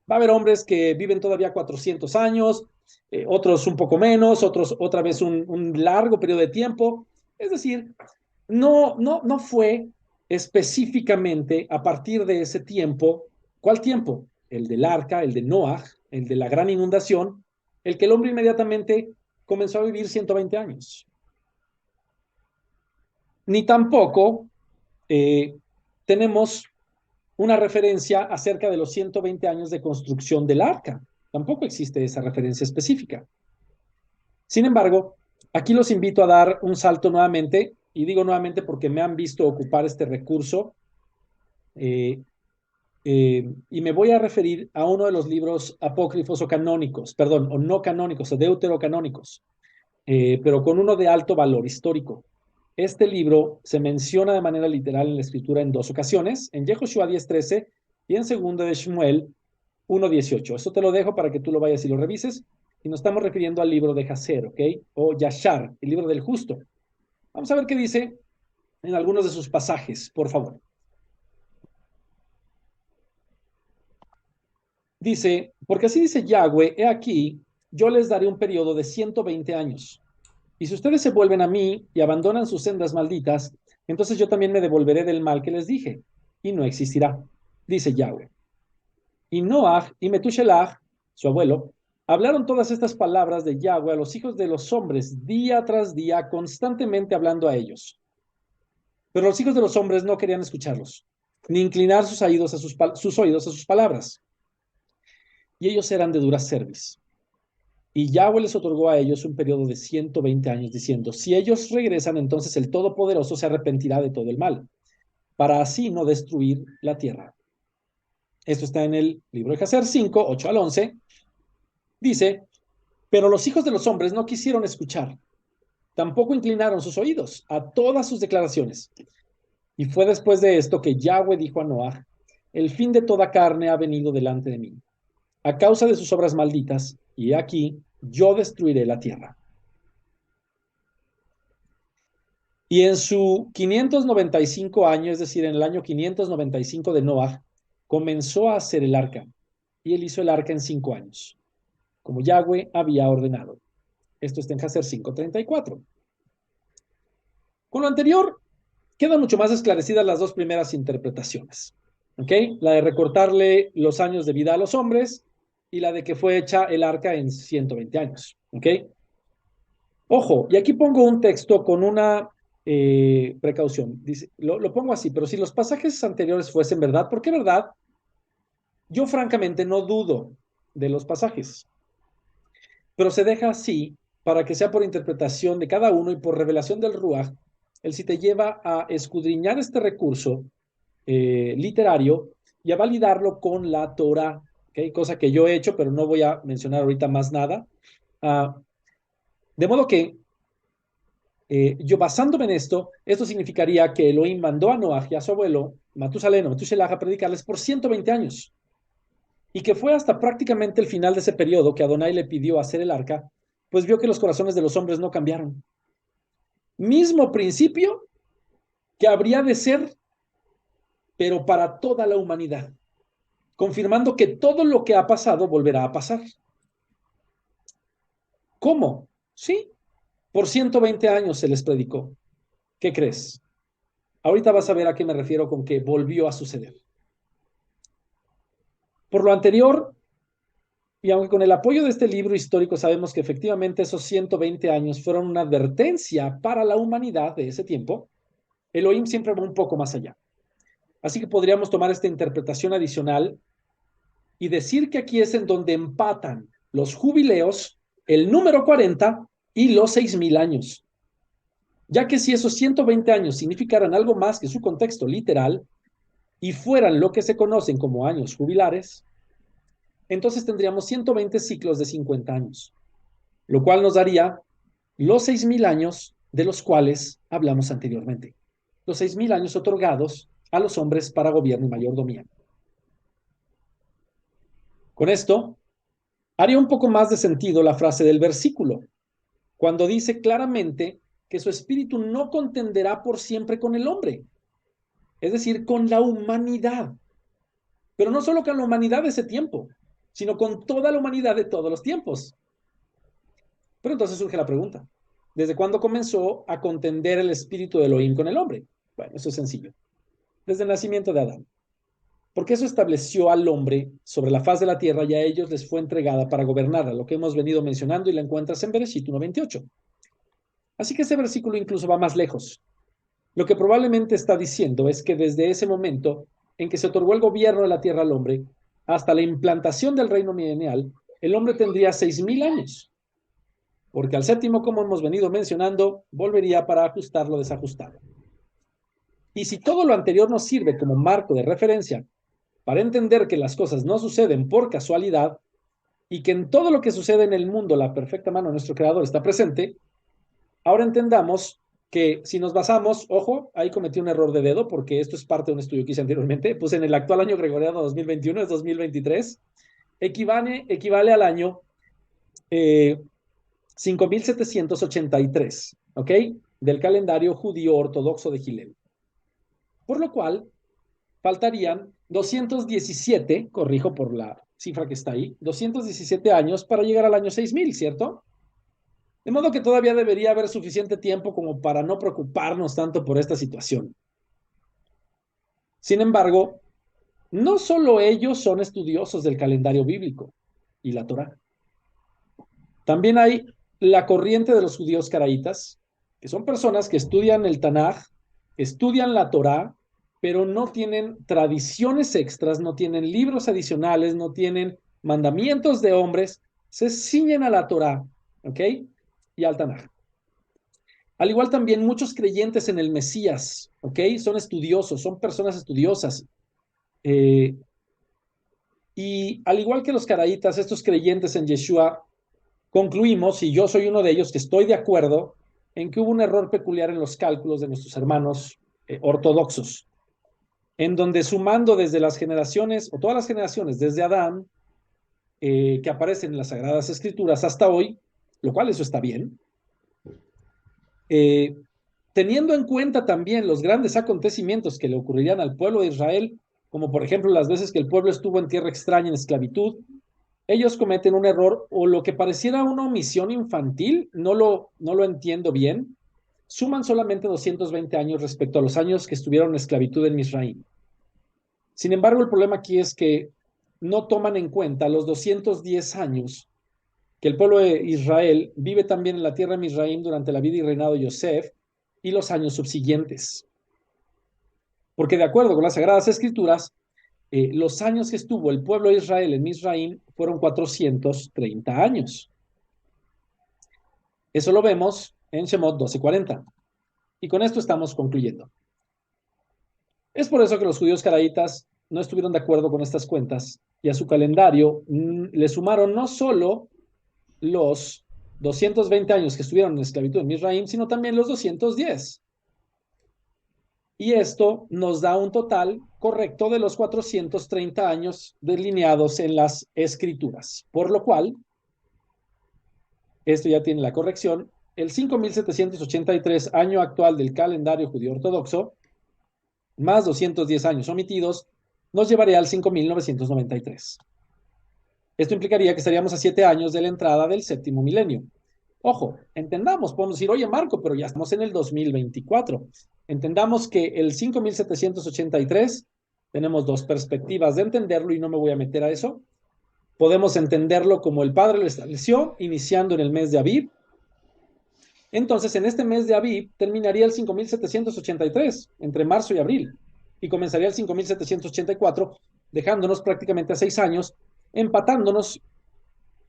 va a haber hombres que viven todavía 400 años, otros un poco menos, otros otra vez un largo periodo de tiempo. Es decir, no fue específicamente a partir de ese tiempo. ¿Cuál tiempo? El del arca, el de Noah, el de la gran inundación, el que el hombre inmediatamente comenzó a vivir 120 años. Ni tampoco tenemos una referencia acerca de los 120 años de construcción del arca. Tampoco existe esa referencia específica. Sin embargo, aquí los invito a dar un salto nuevamente, y digo nuevamente porque me han visto ocupar este recurso, y me voy a referir a uno de los libros apócrifos o canónicos, perdón, o no canónicos, o deuterocanónicos, pero con uno de alto valor histórico. Este libro se menciona de manera literal en la escritura en dos ocasiones, en Yehoshua 10:13 y en 2 de Shmuel 1:18. Eso te lo dejo para que tú lo vayas y lo revises. Y nos estamos refiriendo al libro de Jaser, ¿ok? O Yashar, el libro del justo. Vamos a ver qué dice en algunos de sus pasajes, por favor. Dice, porque así dice Yahweh, he aquí, yo les daré un periodo de 120 años. Y si ustedes se vuelven a mí y abandonan sus sendas malditas, entonces yo también me devolveré del mal que les dije, y no existirá, dice Yahweh. Y Noah y Metushelach, su abuelo, hablaron todas estas palabras de Yahweh a los hijos de los hombres día tras día, constantemente hablando a ellos. Pero los hijos de los hombres no querían escucharlos, ni inclinar sus oídos a sus palabras. Y ellos eran de dura cerviz. Y Yahweh les otorgó a ellos un periodo de 120 años, diciendo, si ellos regresan, entonces el Todopoderoso se arrepentirá de todo el mal, para así no destruir la tierra. Esto está en el libro de Jacer 5, 8 al 11. Dice, pero los hijos de los hombres no quisieron escuchar, tampoco inclinaron sus oídos a todas sus declaraciones. Y fue después de esto que Yahweh dijo a Noah, el fin de toda carne ha venido delante de mí, a causa de sus obras malditas, y aquí yo destruiré la tierra. Y en su 595 año, es decir, en el año 595 de Noah, comenzó a hacer el arca, y él hizo el arca en 5 años, como Yahweh había ordenado. Esto está en Jacer 5:34. Con lo anterior, quedan mucho más esclarecidas las dos primeras interpretaciones. ¿Ok? La de recortarle los años de vida a los hombres y la de que fue hecha el arca en 120 años. ¿Ok? Ojo, y aquí pongo un texto con una precaución. Dice, lo pongo así, pero si los pasajes anteriores fuesen verdad, ¿por qué verdad? Yo francamente no dudo de los pasajes, pero se deja así para que sea por interpretación de cada uno y por revelación del Ruach, él sí te lleva a escudriñar este recurso literario y a validarlo con la Torah, ¿okay? Cosa que yo he hecho, pero no voy a mencionar ahorita más nada. De modo que yo basándome en esto significaría que Elohim mandó a Noah y a su abuelo, Matusalén o Metushelach, a predicarles por 120 años. Y que fue hasta prácticamente el final de ese periodo que Adonai le pidió hacer el arca, pues vio que los corazones de los hombres no cambiaron. Mismo principio que habría de ser, pero para toda la humanidad, confirmando que todo lo que ha pasado volverá a pasar. ¿Cómo? Sí, por 120 años se les predicó. ¿Qué crees? Ahorita vas a ver a qué me refiero con que volvió a suceder. Por lo anterior, y aunque con el apoyo de este libro histórico sabemos que efectivamente esos 120 años fueron una advertencia para la humanidad de ese tiempo, Elohim siempre va un poco más allá. Así que podríamos tomar esta interpretación adicional y decir que aquí es en donde empatan los jubileos, el número 40 y los 6,000 años. Ya que si esos 120 años significaran algo más que su contexto literal y fueran lo que se conocen como años jubilares, entonces tendríamos 120 ciclos de 50 años, lo cual nos daría los 6,000 años de los cuales hablamos anteriormente. Los 6,000 años otorgados a los hombres para gobierno y mayordomía. Con esto, haría un poco más de sentido la frase del versículo, cuando dice claramente que su espíritu no contenderá por siempre con el hombre, es decir, con la humanidad. Pero no solo con la humanidad de ese tiempo, sino con toda la humanidad de todos los tiempos. Pero entonces surge la pregunta, ¿desde cuándo comenzó a contender el espíritu de Elohim con el hombre? Bueno, eso es sencillo. Desde el nacimiento de Adán. Porque eso estableció al hombre sobre la faz de la tierra y a ellos les fue entregada para gobernarla, lo que hemos venido mencionando y la encuentras en Bereshit 1:28. Así que ese versículo incluso va más lejos. Lo que probablemente está diciendo es que desde ese momento en que se otorgó el gobierno de la tierra al hombre, hasta la implantación del reino milenial, el hombre tendría 6,000 años. Porque al séptimo, como hemos venido mencionando, volvería para ajustar lo desajustado. Y si todo lo anterior nos sirve como marco de referencia para entender que las cosas no suceden por casualidad y que en todo lo que sucede en el mundo la perfecta mano de nuestro Creador está presente, ahora entendamos que si nos basamos, ojo, ahí cometí un error de dedo porque esto es parte de un estudio que hice anteriormente, pues en el actual año gregoriano 2021 es 2023, equivale al año 5,783, ¿ok? Del calendario judío ortodoxo de Gilel. Por lo cual, faltarían 217, corrijo por la cifra que está ahí, 217 años para llegar al año 6,000, ¿cierto? De modo que todavía debería haber suficiente tiempo como para no preocuparnos tanto por esta situación. Sin embargo, no solo ellos son estudiosos del calendario bíblico y la Torá. También hay la corriente de los judíos caraítas, que son personas que estudian el Tanaj, estudian la Torá, pero no tienen tradiciones extras, no tienen libros adicionales, no tienen mandamientos de hombres, se ciñen a la Torá, ¿ok? Y al Tanaj. Al igual también muchos creyentes en el Mesías, ¿ok? Son estudiosos, son personas estudiosas. Y al igual que los caraítas, estos creyentes en Yeshua, concluimos, y yo soy uno de ellos, que estoy de acuerdo en que hubo un error peculiar en los cálculos de nuestros hermanos ortodoxos, en donde sumando desde las generaciones, o todas las generaciones, desde Adán, que aparecen en las Sagradas Escrituras hasta hoy, lo cual eso está bien, teniendo en cuenta también los grandes acontecimientos que le ocurrirían al pueblo de Israel, como por ejemplo las veces que el pueblo estuvo en tierra extraña en esclavitud, ellos cometen un error o lo que pareciera una omisión infantil, no lo entiendo bien, suman solamente 220 años respecto a los años que estuvieron en esclavitud en Misraim. Sin embargo, el problema aquí es que no toman en cuenta los 210 años que el pueblo de Israel vive también en la tierra de Misraim durante la vida y reinado de Yosef y los años subsiguientes. Porque de acuerdo con las Sagradas Escrituras, los años que estuvo el pueblo de Israel en Misraim fueron 430 años. Eso lo vemos en Shemot 12:40. Y con esto estamos concluyendo. Es por eso que los judíos caraítas no estuvieron de acuerdo con estas cuentas y a su calendario le sumaron no solo los 220 años que estuvieron en esclavitud en Misraim, sino también los 210. Y esto nos da un total correcto de los 430 años delineados en las escrituras. Por lo cual, esto ya tiene la corrección, el 5783 año actual del calendario judío ortodoxo, más 210 años omitidos, nos llevaría al 5993. Esto implicaría que estaríamos a 7 años de la entrada del séptimo milenio. Ojo, entendamos, podemos decir, oye Marco, pero ya estamos en el 2024. Entendamos que el 5783 tenemos dos perspectivas de entenderlo y no me voy a meter a eso. Podemos entenderlo como el Padre lo estableció, iniciando en el mes de Aviv. Entonces, en este mes de Aviv terminaría el 5783, entre marzo y abril, y comenzaría el 5784, dejándonos prácticamente a 6 años, empatándonos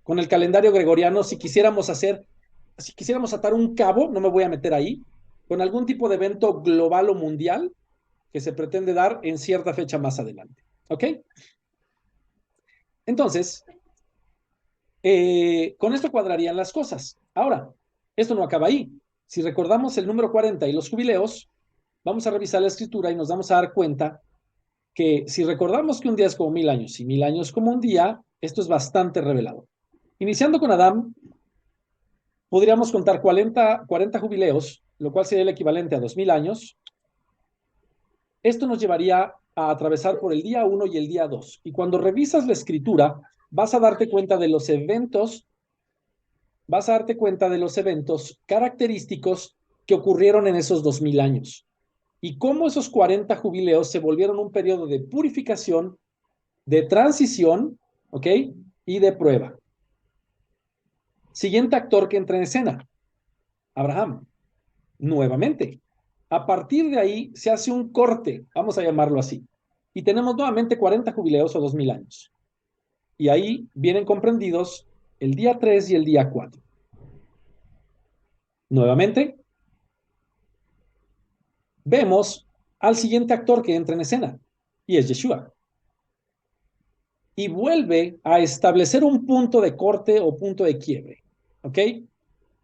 con el calendario gregoriano. Si quisiéramos atar un cabo, no me voy a meter ahí, con algún tipo de evento global o mundial que se pretende dar en cierta fecha más adelante. ¿Ok? Entonces, con esto cuadrarían las cosas. Ahora, esto no acaba ahí. Si recordamos el número 40 y los jubileos, vamos a revisar la escritura y nos vamos a dar cuenta que si recordamos que un día es como 1000 años y 1000 años como un día, esto es bastante revelado. Iniciando con Adán, podríamos contar 40 jubileos, lo cual sería el equivalente a 2000 años. Esto nos llevaría a atravesar por el día 1 y el día 2. Y cuando revisas la escritura, vas a darte cuenta de los eventos característicos que ocurrieron en esos 2000 años. Y cómo esos 40 jubileos se volvieron un periodo de purificación, de transición, ¿ok? Y de prueba. Siguiente actor que entra en escena, Abraham. Nuevamente. A partir de ahí se hace un corte, vamos a llamarlo así. Y tenemos nuevamente 40 jubileos o 2000 años. Y ahí vienen comprendidos el día 3 y el día 4. Nuevamente, vemos al siguiente actor que entra en escena, y es Yeshua. Y vuelve a establecer un punto de corte o punto de quiebre. ¿Ok?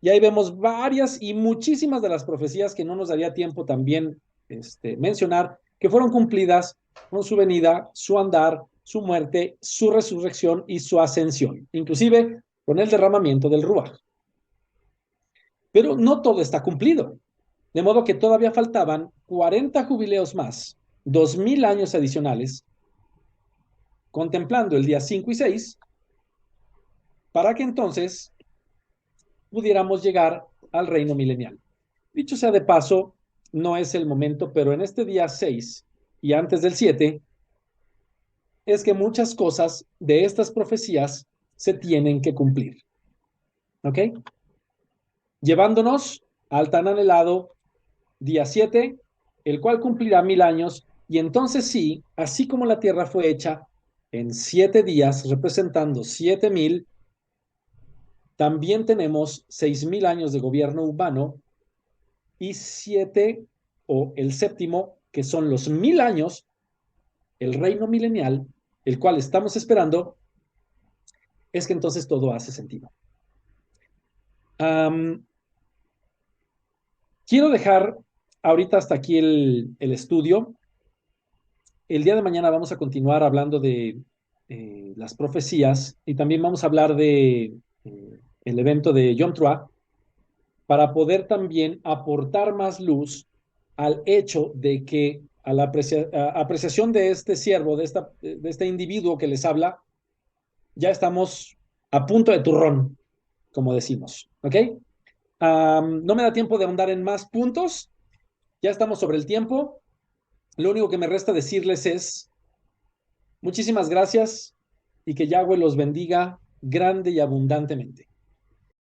Y ahí vemos varias y muchísimas de las profecías que no nos daría tiempo también mencionar, que fueron cumplidas con su venida, su andar, su muerte, su resurrección y su ascensión, inclusive con el derramamiento del Ruaj. Pero no todo está cumplido, de modo que todavía faltaban 40 jubileos más, 2000 años adicionales, contemplando el día 5 y 6, para que entonces pudiéramos llegar al reino milenial. Dicho sea de paso, no es el momento, pero en este día 6 y antes del 7, es que muchas cosas de estas profecías se tienen que cumplir. ¿Ok? Llevándonos al tan anhelado día 7, el cual cumplirá 1000 años, y entonces sí, así como la tierra fue hecha en 7 días, representando 7000, también tenemos 6000 años de gobierno humano y 7 o el séptimo, que son los 1000 años, el reino milenial, el cual estamos esperando, es que entonces todo hace sentido. Quiero dejar ahorita hasta aquí el estudio. El día de mañana vamos a continuar hablando de las profecías y también vamos a hablar de el evento de Yom Teruah, para poder también aportar más luz al hecho de que a la apreciación de este siervo, de este individuo que les habla, ya estamos a punto de turrón, como decimos, ¿ok? No me da tiempo de ahondar en más puntos, ya estamos sobre el tiempo. Lo único que me resta decirles es muchísimas gracias y que Yahweh los bendiga grande y abundantemente.